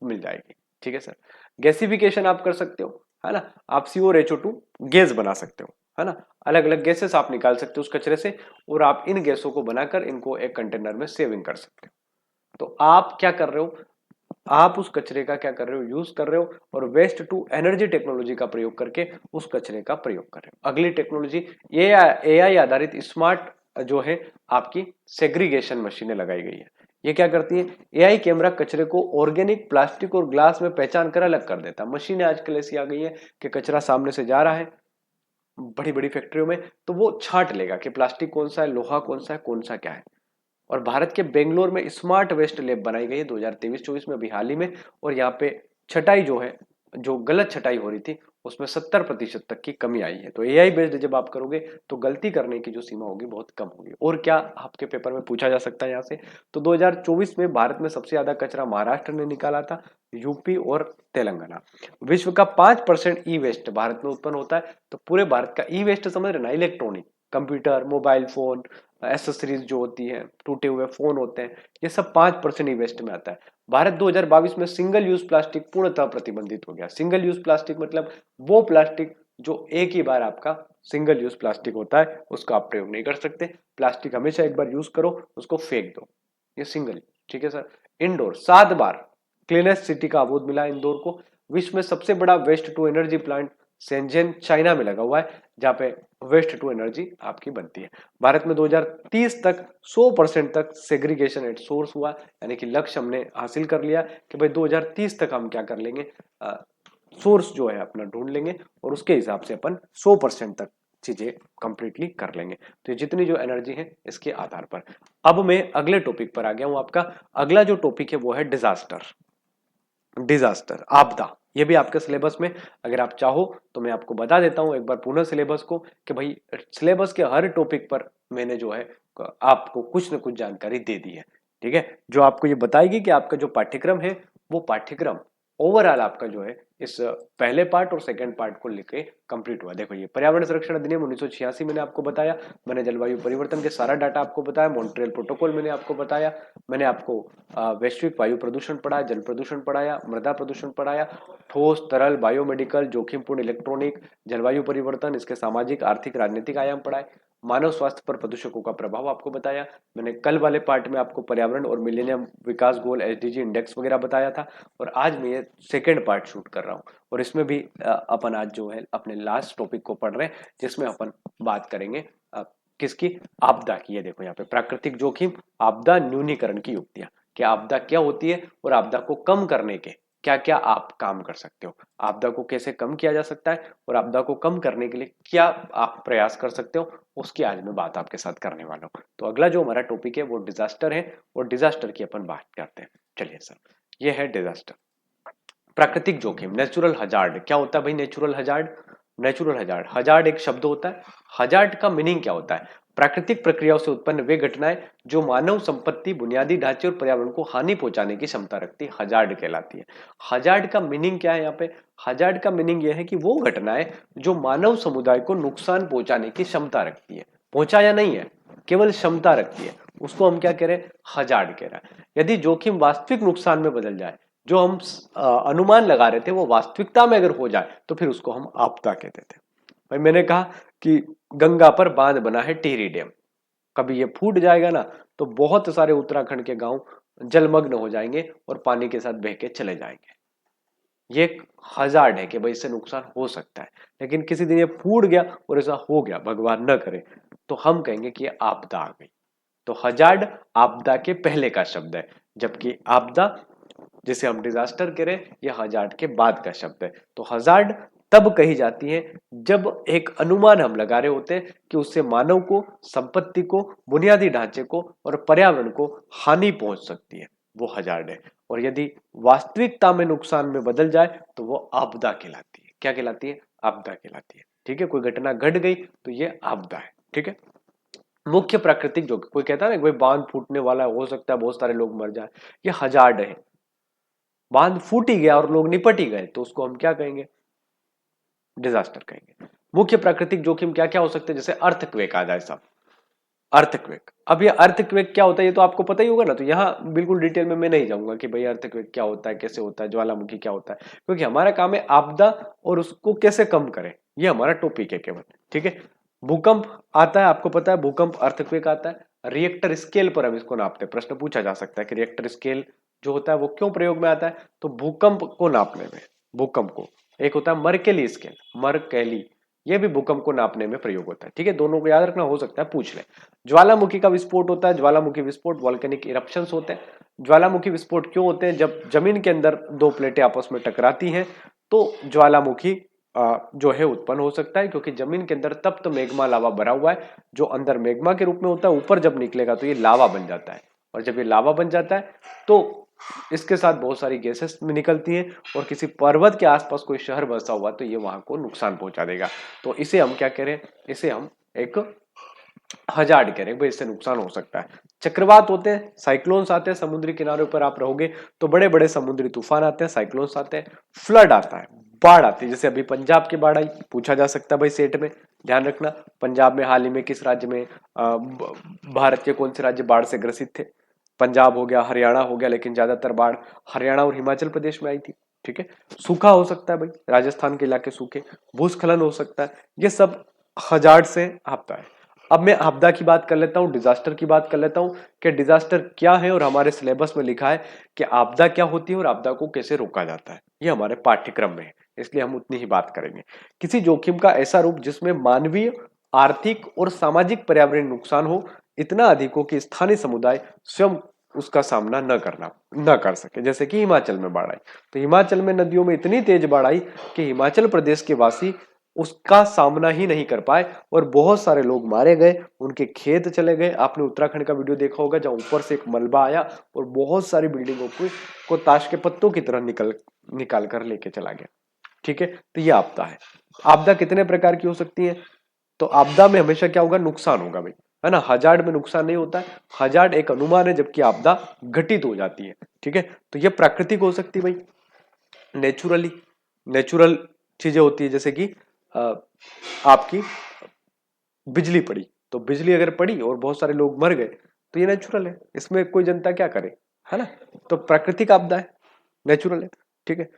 मिल जाएगी। ठीक है सर। गैसिफिकेशन आप कर सकते हो, है ना, आप CO और HO2 गैस बना सकते हो, है ना, अलग अलग गैसेस आप निकाल सकते हो उस कचरे से, और आप इन गैसों को बनाकर इनको एक कंटेनर में सेविंग कर सकते हो। तो आप क्या कर रहे हो? आप उस कचरे का क्या कर रहे हो? यूज कर रहे हो, और वेस्ट टू एनर्जी टेक्नोलॉजी का प्रयोग करके उस कचरे का प्रयोग कर रहे हो। अगली टेक्नोलॉजी AI आधारित स्मार्ट जो है आपकी सेग्रीगेशन मशीनें लगाई गई है। ये क्या करती है? AI कैमरा कचरे को ऑर्गेनिक, प्लास्टिक और ग्लास में पहचान कर अलग कर देता है। मशीनें आजकल ऐसी आ गई है कि कचरा सामने से जा रहा है बड़ी बड़ी फैक्ट्रियों में, तो वो छांट लेगा कि प्लास्टिक कौन सा है, लोहा कौन सा है, कौन सा क्या है। और भारत के बेंगलोर में स्मार्ट वेस्ट लैब बनाई गई है 2023-24 में, अभी हाल ही में। और यहाँ पे छटाई जो है, जो गलत छटाई हो रही थी, उसमें 70% तक की कमी आई है। तो AI बेस्ड जब आप करोगे तो गलती करने की जो सीमा होगी बहुत कम होगी। और क्या आपके पेपर में पूछा जा सकता है यहाँ से? तो 2024 में भारत में सबसे ज्यादा कचरा महाराष्ट्र ने निकाला था, यूपी और तेलंगाना। विश्व का 5% ई वेस्ट भारत में उत्पन्न होता है। तो पूरे भारत का ई वेस्ट समझ रहे ना, electronic, computer, mobile phone, accessories जो होती है, टूटे हुए फोन होते हैं, ये सब 5% ई वेस्ट में आता है। भारत 2022 में सिंगल यूज प्लास्टिक पूर्णतः प्रतिबंधित हो गया। सिंगल यूज प्लास्टिक मतलब वो प्लास्टिक जो एक ही बार आपका सिंगल यूज प्लास्टिक होता है, उसका आप प्रयोग नहीं कर सकते। प्लास्टिक हमेशा एक बार यूज करो, उसको फेंक दो, ये सिंगल। ठीक है सर। इंडोर 7 बार क्लीनेस्ट सिटी का अवार्ड मिला इंदौर को। विश्व में सबसे बड़ा waste to energy plant Shenzhen China में लगा हुआ है, जहां पे वेस्ट टू एनर्जी आपकी बनती है। भारत में 2030 तक 100% तक सेग्रीगेशन एट सोर्स हुआ, यानी कि लक्ष्य हमने हासिल कर लिया कि भाई 2030 तक हम क्या कर लेंगे, सोर्स जो है अपना ढूंढ लेंगे, और उसके हिसाब से अपन 100% तक चीजें कंप्लीटली कर लेंगे। तो ये जितनी जो एनर्जी है इसके आधार पर। अब मैं अगले टॉपिक पर आ गया हूं। आपका अगला जो टॉपिक है वो है डिजास्टर। डिजास्टर, आपदा। ये भी आपके सिलेबस में, अगर आप चाहो तो मैं आपको बता देता हूं एक बार पुनः सिलेबस को, कि भाई सिलेबस के हर टॉपिक पर मैंने जो है आपको कुछ न कुछ जानकारी दे दी है। ठीक है, जो आपको ये बताएगी कि आपका जो पाठ्यक्रम है वो पाठ्यक्रम ओवरऑल आपका जो है इस पहले पार्ट और सेकंड पार्ट को लेके कंप्लीट हुआ। देखो, ये पर्यावरण संरक्षण अधिनियम 1986 मैंने आपको बताया, मैंने जलवायु परिवर्तन के सारा डाटा आपको बताया, मॉन्ट्रियल प्रोटोकॉल मैंने आपको बताया, मैंने आपको वैश्विक वायु प्रदूषण पढ़ाया, जल प्रदूषण पढ़ाया, मृदा प्रदूषण पढ़ाया, ठोस तरल बायोमेडिकल जोखिमपूर्ण इलेक्ट्रॉनिक, जलवायु परिवर्तन, इसके सामाजिक आर्थिक राजनीतिक आयाम पढ़ाए, मानव स्वास्थ्य पर प्रदूषकों का प्रभाव आपको बताया। मैंने कल वाले पार्ट में आपको पर्यावरण और मिलेनियम विकास गोल SDG इंडेक्स वगैरह बताया था। और आज मैं ये सेकेंड पार्ट शूट कर रहा हूँ, और इसमें भी अपन आज जो है अपने लास्ट टॉपिक को पढ़ रहे हैं, जिसमें अपन बात करेंगे किसकी? आपदा की। ये देखो यहाँ पे प्राकृतिक जोखिम, आपदा न्यूनीकरण की युक्तियां, कि आपदा क्या होती है और आपदा को कम करने के क्या क्या आप काम कर सकते हो, आपदा को कैसे कम किया जा सकता है, और आपदा को कम करने के लिए क्या आप प्रयास कर सकते हो, उसकी आज मैं बात आपके साथ करने वाला हूँ। तो अगला जो हमारा टॉपिक है वो डिजास्टर है, और डिजास्टर की अपन बात करते हैं। चलिए सर, ये है डिजास्टर। प्राकृतिक जोखिम, नेचुरल हजार्ड। क्या होता है भाई natural hazard? Natural hazard, hazard एक शब्द होता है। हजार्ड का मीनिंग क्या होता है? प्राकृतिक प्रक्रियाओं से उत्पन्न वे घटनाएं जो मानव संपत्ति, बुनियादी ढांचे और पर्यावरण को हानि पहुंचाने की क्षमता रखती है, हजार्ड कहलाती है। हजार्ड का मीनिंग क्या है यहाँ पे? हजार्ड का मीनिंग यह है कि वो घटनाएं जो मानव समुदाय को नुकसान पहुंचाने की क्षमता रखती है, पहुंचाया नहीं है, केवल क्षमता रखती है, उसको हम क्या कह रहे हैं? हजार्ड कह रहा है। यदि जोखिम वास्तविक नुकसान में बदल जाए, जो हम अनुमान लगा रहे थे वो वास्तविकता में अगर हो जाए, तो फिर उसको हम आपदा कहते थे। भाई मैंने कहा कि गंगा पर बांध बना है टिहरी डैम, कभी ये फूट जाएगा ना, तो बहुत सारे उत्तराखंड के गांव जलमग्न हो जाएंगे और पानी के साथ बह के चले जाएंगे। ये एक हजार्ड है कि भाई इससे नुकसान हो सकता है। लेकिन किसी दिन ये फूट गया और ऐसा हो गया, भगवान न करे, तो हम कहेंगे कि ये आपदा आ गई। तो हजार्ड आपदा के पहले का शब्द है, जबकि आपदा जिसे हम डिजास्टर कह रहे हैं ये हजार्ड के बाद का शब्द है। तो हजार्ड तब कही जाती है जब एक अनुमान हम लगा रहे होते हैं कि उससे मानव को, संपत्ति को, बुनियादी ढांचे को और पर्यावरण को हानि पहुंच सकती है, वो हजार्ड है। और यदि वास्तविकता में नुकसान में बदल जाए तो वो आपदा कहलाती है। क्या कहलाती है? आपदा कहलाती है। ठीक है, कोई घटना घट गई तो ये आपदा है। ठीक है, मुख्य प्राकृतिक जो कोई कहता है ना कोई बांध फूटने वाला हो सकता है बहुत सारे लोग मर जाए, ये हजार्ड है। बांध फूट ही गया और लोग निपट ही गए तो उसको हम क्या कहेंगे? डिजास्टर कहेंगे। मुख्य प्राकृतिक जोखिम क्या क्या हो सकते हैं? जैसे अर्थक्वेक आ जाए साहब, अर्थक्वेक। अब ये अर्थक्वेक क्या होता है ये तो आपको पता ही होगा ना, तो यहाँ बिल्कुल डिटेल में मैं नहीं जाऊंगा कि भाई अर्थक्वेक क्या होता है, कैसे होता है, ज्वालामुखी क्या होता है, क्योंकि हमारा काम है आपदा और उसको कैसे कम करें, ये हमारा टॉपिक है केवल। ठीक है, भूकंप आता है, आपको पता है भूकंप अर्थक्वेक आता है। रिएक्टर स्केल पर हम इसको नापते हैं। प्रश्न पूछा जा सकता है कि रिएक्टर स्केल जो होता है वो क्यों प्रयोग में आता है? तो भूकंप को नापने में, भूकंप को। एक होता है मर्केली स्केल, मर्केली, ये भी भूकंप को नापने में प्रयोग होता है। ठीक है, दोनों को याद रखना, हो सकता है पूछ ले। ज्वालामुखी का विस्फोट होता है, ज्वालामुखी विस्फोट, वॉल्केनिक इरप्शंस होते हैं। ज्वालामुखी विस्फोट क्यों होते हैं? जब जमीन के अंदर दो प्लेटें आपस में टकराती हैं तो ज्वालामुखी जो है उत्पन्न हो सकता है, क्योंकि जमीन के अंदर तप्त मैग्मा लावा भरा हुआ है जो अंदर मैग्मा के रूप में होता है, ऊपर जब निकलेगा तो ये लावा बन जाता है। और जब ये लावा बन जाता है तो इसके साथ बहुत सारी गैसेस निकलती हैं और किसी पर्वत के आसपास कोई शहर बसा हुआ तो ये वहां को नुकसान पहुंचा देगा। तो इसे हम क्या कह रहे हैं? इसे हम एक हजार्ड कह रहे हैं, भाई इससे नुकसान हो सकता है। चक्रवात होते हैं, साइक्लोन्स आते हैं, समुद्री किनारों पर आप रहोगे तो बड़े बड़े समुद्री तूफान आते हैं, साइक्लोन्स आते हैं, फ्लड आता है, बाढ़ आती है। जैसे अभी पंजाब की बाढ़ आई, पूछा जा सकता है भाई सेट में, ध्यान रखना। पंजाब में हाल ही में किस राज्य में भारत के कौन से राज्य बाढ़ से ग्रसित थे? पंजाब हो गया, हरियाणा हो गया, लेकिन ज्यादातर बाढ़ हरियाणा और हिमाचल प्रदेश में आई थी। ठीक है, सूखा हो सकता है भाई, राजस्थान के इलाके सूखे, भूस्खलन हो सकता है, ये सब हजार्ड से आता है। अब मैं आपदा की बात कर लेता हूँ, डिजास्टर की बात कर लेता हूँ कि डिजास्टर क्या है और हमारे सिलेबस में लिखा है कि आपदा क्या होती है और आपदा को कैसे रोका जाता है, ये हमारे पाठ्यक्रम में है, इसलिए हम उतनी ही बात करेंगे। किसी जोखिम का ऐसा रूप जिसमें मानवीय, आर्थिक और सामाजिक पर्यावरणीय नुकसान हो इतना अधिक हो कि स्थानीय समुदाय स्वयं उसका सामना न कर सके। जैसे कि हिमाचल में बाढ़ आई, तो हिमाचल में नदियों में इतनी तेज बाढ़ आई कि हिमाचल प्रदेश के वासी उसका सामना ही नहीं कर पाए और बहुत सारे लोग मारे गए, उनके खेत चले गए। आपने उत्तराखंड का वीडियो देखा होगा जहां ऊपर से एक मलबा आया और बहुत सारी बिल्डिंगों को ताश के पत्तों की तरह निकाल कर लेके चला गया। ठीक है, तो ये आपदा है। आपदा कितने प्रकार की हो सकती है? तो आपदा में हमेशा क्या होगा? नुकसान होगा भाई, है ना। हजार्ड में नुकसान नहीं होता है, हजार्ड एक अनुमान है, जबकि आपदा घटित हो जाती है। ठीक है, तो ये प्राकृतिक हो सकती है भाई, नेचुरली, नेचुरल चीजें होती है, जैसे कि आपकी बिजली पड़ी, तो बिजली अगर पड़ी और बहुत सारे लोग मर गए तो ये नेचुरल है, इसमें कोई जनता क्या करे, है ना। तो प्राकृतिक आपदा है, नेचुरल है। ठीक है,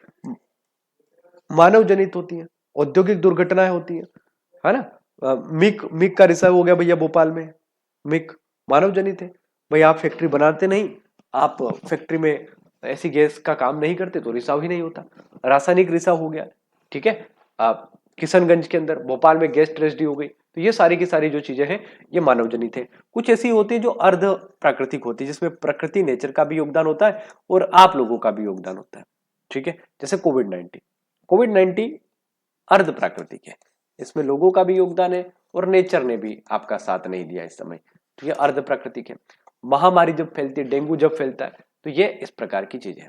मानव जनित होती है, औद्योगिक दुर्घटनाएं होती है ना। मिक मिक का रिसाव हो गया भैया भोपाल में, मिक मानव जनित है। भाई आप फैक्ट्री बनाते नहीं, आप फैक्ट्री में ऐसी गैस का काम नहीं करते तो रिसाव ही नहीं होता, रासायनिक रिसाव हो गया। ठीक है, आप किशनगंज के अंदर, भोपाल में गैस ट्रेजेडी हो गई, तो ये सारी की सारी जो चीजें हैं ये मानव जनित है। कुछ ऐसी होती है जो अर्ध प्राकृतिक होती है, जिसमें प्रकृति, नेचर का भी योगदान होता है और आप लोगों का भी योगदान होता है। ठीक है, जैसे कोविड 19, कोविड 19 अर्ध प्राकृतिक है, इसमें लोगों का भी योगदान है और नेचर ने भी आपका साथ नहीं दिया इस समय, तो ये अर्ध प्राकृतिक है। महामारी जब फैलती है, डेंगू जब फैलता है, तो ये इस प्रकार की चीज है।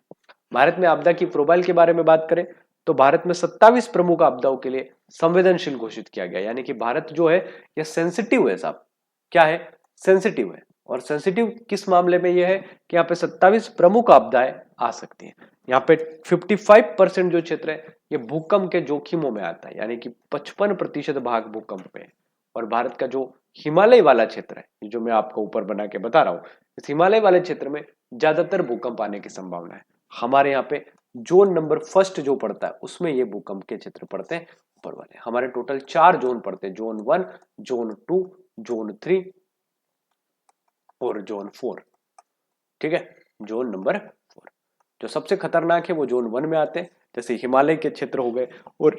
भारत में आपदा की प्रोफाइल के बारे में बात करें तो भारत में 27 प्रमुख आपदाओं के लिए संवेदनशील घोषित किया गया, यानी कि भारत जो है ये सेंसिटिव है साहब। क्या है? सेंसिटिव है। और सेंसिटिव किस मामले में ये है कि यहाँ पे 27 प्रमुख आपदाएं आ सकती हैं। यहाँ पे 55% जो क्षेत्र है ये भूकंप के जोखिमों में आता है, यानी कि 55% भाग भूकंप पे है। और भारत का जो हिमालय वाला क्षेत्र है, जो मैं आपको ऊपर बना के बता रहा हूँ, इस हिमालय वाले क्षेत्र में ज्यादातर भूकंप आने की संभावना है। हमारे यहाँ पे जोन नंबर फर्स्ट जो पड़ता है उसमें ये भूकंप के क्षेत्र पड़ते हैं ऊपर वाले। हमारे टोटल 4 जोन पड़ते हैं, जोन 1, जोन 2, जोन 3 और जोन 4। ठीक है, जोन नंबर 4 जो सबसे खतरनाक है वो जोन 1 में आते हैं, जैसे हिमालय के क्षेत्र हो गए और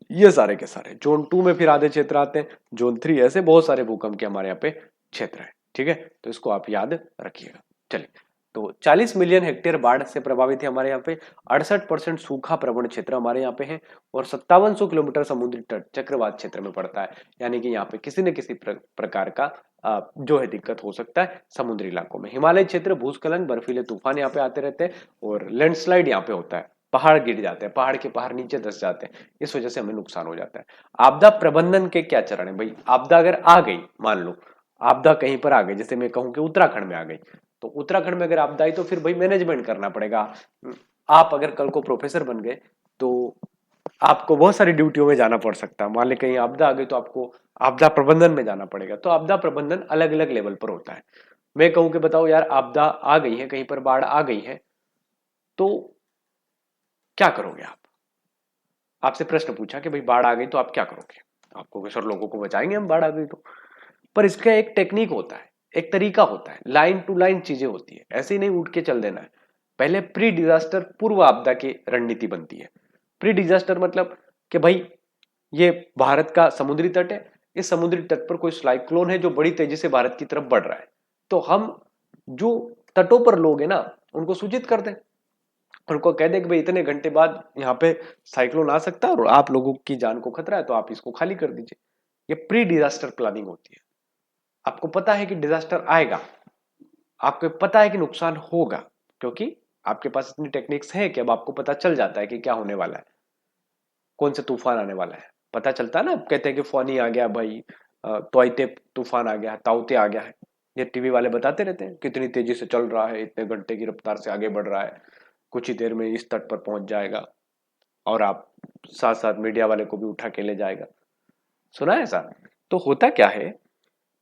ये सारे के सारे जोन 2 में फिर आधे क्षेत्र आते हैं, जोन 3, ऐसे बहुत सारे भूकंप के हमारे यहाँ पे क्षेत्र है। ठीक है, तो इसको आप याद रखिएगा। चलिए, तो 40 मिलियन हेक्टेयर बाढ़ से प्रभावित है हमारे यहाँ पे, 68% सूखा प्रवण क्षेत्र हमारे यहाँ पे है, और 5700 किलोमीटर समुद्री तट चक्रवात क्षेत्र में पड़ता है। यानी कि यहाँ पे किसी न किसी प्रकार का जो है दिक्कत हो सकता है समुद्री इलाकों में। हिमालय क्षेत्र भूस्खलन, बर्फीले तूफान यहाँ पे आते रहते हैं, और लैंडस्लाइड यहाँ पे होता है, पहाड़ गिर जाते हैं, पहाड़ के पहाड़ नीचे धस जाते हैं, इस वजह से हमें नुकसान हो जाता है। आपदा प्रबंधन के क्या चरण है भाई? आपदा अगर आ गई, मान लो आपदा कहीं पर आ गई, जैसे मैं कहूं कि उत्तराखंड में आ गई, तो उत्तराखंड में अगर आपदा आई तो फिर भाई मैनेजमेंट करना पड़ेगा। आप अगर कल को प्रोफेसर बन गए तो आपको बहुत सारी ड्यूटियों में जाना पड़ सकता है। मान ली कहीं आपदा आ गई तो आपको आपदा प्रबंधन में जाना पड़ेगा। तो आपदा प्रबंधन अलग अलग लेवल पर होता है। मैं कहूं कि बताओ यार, आपदा आ गई है, कहीं पर बाढ़ आ गई है, तो क्या करोगे आप? आपसे प्रश्न पूछा कि भाई बाढ़ आ गई तो आप क्या करोगे? आपको सर लोगों को बचाएंगे हम, बाढ़ आ गई तो। पर इसका एक टेक्निक होता है, एक तरीका होता है, लाइन टू लाइन चीजें होती है, ऐसे ही नहीं उठ के चल देना है। पहले प्री डिजास्टर, पूर्व आपदा की रणनीति बनती है। प्री डिजास्टर मतलब कि भाई ये भारत का समुद्री तट है, इस समुद्री तट पर कोई साइक्लोन है जो बड़ी तेजी से भारत की तरफ बढ़ रहा है, तो हम जो तटों पर लोग हैं ना, उनको सूचित कर दें, उनको कह दें कि भाई इतने घंटे बाद यहाँ पे साइक्लोन आ सकता है और आप लोगों की जान को खतरा है, तो आप इसको खाली कर दीजिए। ये प्री डिजास्टर प्लानिंग होती है। आपको पता है कि डिजास्टर आएगा, आपको पता है कि नुकसान होगा, क्योंकि आपके पास इतनी टेक्निक्स है कि अब आपको पता चल जाता है कि क्या होने वाला है, कौन से तूफान आने वाला है, पता चलता है ना। कहते हैं कि फोनी आ गया भाई, तोयते तूफान आ गया है, ताउते आ गया है, ये टीवी वाले बताते रहते हैं कितनी तेजी से चल रहा है, इतने घंटे की रफ्तार से आगे बढ़ रहा है, कुछ ही देर में इस तट पर पहुंच जाएगा, और आप साथ साथ मीडिया वाले को भी उठा के ले जाएगा। सुना है ऐसा? तो होता क्या है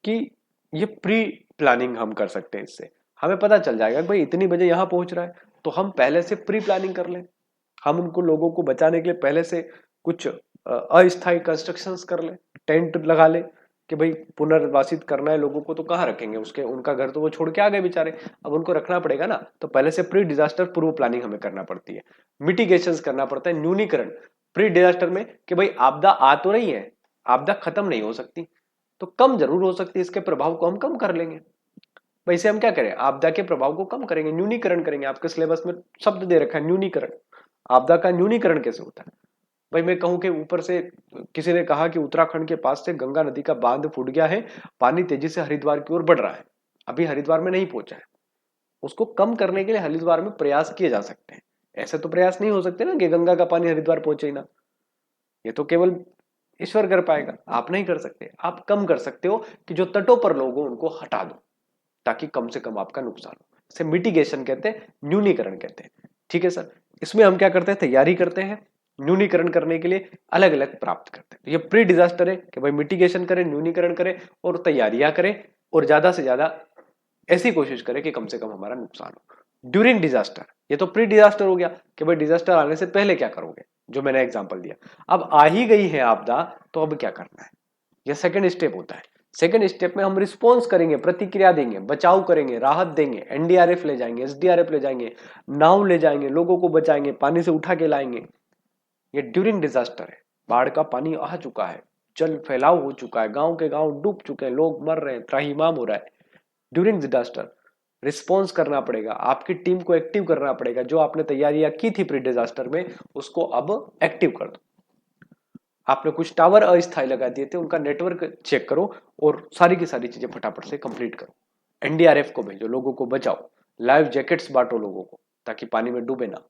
कि ये प्री प्लानिंग हम कर सकते हैं। इससे हमें पता चल जाएगा कि भाई इतनी बजे यहाँ पहुंच रहा है, तो हम पहले से प्री प्लानिंग कर लें। हम उनको लोगों को बचाने के लिए पहले से कुछ अस्थायी कंस्ट्रक्शंस कर लें, टेंट लगा लें कि भाई पुनर्वासित करना है लोगों को, तो कहाँ रखेंगे? उसके उनका घर तो वो छोड़ के आ गए बेचारे, अब उनको रखना पड़ेगा ना। तो पहले से प्री डिजास्टर पूर्व प्लानिंग हमें करना पड़ती है, मिटिगेशंस करना पड़ता है, न्यूनीकरण प्री डिजास्टर में, कि भाई आपदा आ तो रही है, आपदा खत्म नहीं हो सकती, तो कम जरूर हो सकती है, इसके प्रभाव को हम कम कर लेंगे। वैसे हम क्या करें? आपदा के प्रभाव को कम करेंगे, न्यूनीकरण करेंगे। आपके सिलेबस में शब्द दे रखा है न्यूनीकरण। आपदा का न्यूनीकरण कैसे होता है? भाई मैं कहूं कि ऊपर से किसी ने कहा कि उत्तराखंड के पास से गंगा नदी का बांध फूट गया है, पानी तेजी से हरिद्वार की ओर बढ़ रहा है, अभी हरिद्वार में नहीं पहुंचा है, उसको कम करने के लिए हरिद्वार में प्रयास किए जा सकते हैं। ऐसे तो प्रयास नहीं हो सकते ना कि गंगा का पानी हरिद्वार पहुंचे ही ना, ये तो केवल ईश्वर कर पाएगा, आप नहीं कर सकते। आप कम कर सकते हो कि जो तटों पर लोग हो उनको हटा दो, ताकि कम से कम आपका नुकसान हो। इसे मिटिगेशन कहते हैं, न्यूनीकरण कहते हैं। ठीक है सर, इसमें हम क्या करते हैं? तैयारी करते हैं, न्यूनीकरण करने के लिए अलग अलग प्राप्त करते हैं। तो ये प्री डिजास्टर है कि भाई मिटिगेशन करें, न्यूनीकरण करें और तैयारियां करें, और ज्यादा से ज्यादा ऐसी कोशिश करें कि कम से कम हमारा नुकसान हो। ड्यूरिंग डिजास्टर, ये तो प्री डिजास्टर हो गया कि भाई डिजास्टर आने से पहले क्या करोगे, जो मैंने एग्जांपल दिया। अब आ ही गई है आपदा, तो अब क्या करना है? यह सेकंड स्टेप होता है। सेकंड स्टेप में हम रिस्पॉन्स करेंगे, प्रतिक्रिया देंगे, बचाव करेंगे, राहत देंगे, एनडीआरएफ ले जाएंगे, एसडीआरएफ ले जाएंगे, नाव ले जाएंगे, लोगों को बचाएंगे, पानी से उठा के लाएंगे। ये ड्यूरिंग डिजास्टर है। बाढ़ का पानी आ चुका है, जल फैलाव हो चुका है, गांव के गांव डूब चुके हैं, लोग मर रहे हैं, त्राहिमाम हो रहा है। ड्यूरिंग डिजास्टर रिस्पॉन्स करना पड़ेगा, आपकी टीम को एक्टिव करना पड़ेगा। जो आपने तैयारियां की थी प्री डिजास्टर में, उसको अब एक्टिव कर दो। आपने कुछ टावर अस्थायी लगा दिए थे, उनका नेटवर्क चेक करो, और सारी की सारी चीजें फटाफट से कंप्लीट करो। एनडीआरएफ को भेजो, लोगों को बचाओ, लाइव जैकेट्स बांटो लोगों को, ताकि पानी में डूबे ना।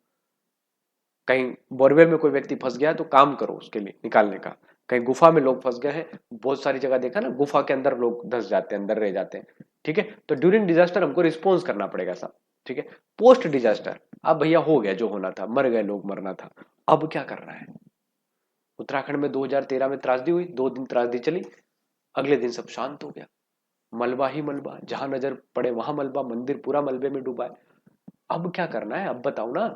कहीं बोरवेल में कोई व्यक्ति फंस गया है तो काम करो उसके लिए निकालने का। कहीं गुफा में लोग फंस गए हैं, बहुत सारी जगह देखा ना, गुफा के अंदर लोग धंस जाते हैं, अंदर रह जाते हैं। ठीक है, तो ड्यूरिंग डिजास्टर हमको रिस्पॉन्स करना पड़ेगा सब। ठीक है, पोस्ट डिजास्टर, अब भैया हो गया जो होना था, मर गए लोग, मरना था, अब क्या करना है? उत्तराखंड में 2013 में त्रासदी हुई, 2 दिन त्रासदी चली, अगले दिन सब शांत हो गया, मलबा ही मलबा, जहां नजर पड़े वहां मलबा, मंदिर पूरा मलबे में डूबा है। अब क्या करना है? अब बताओ ना।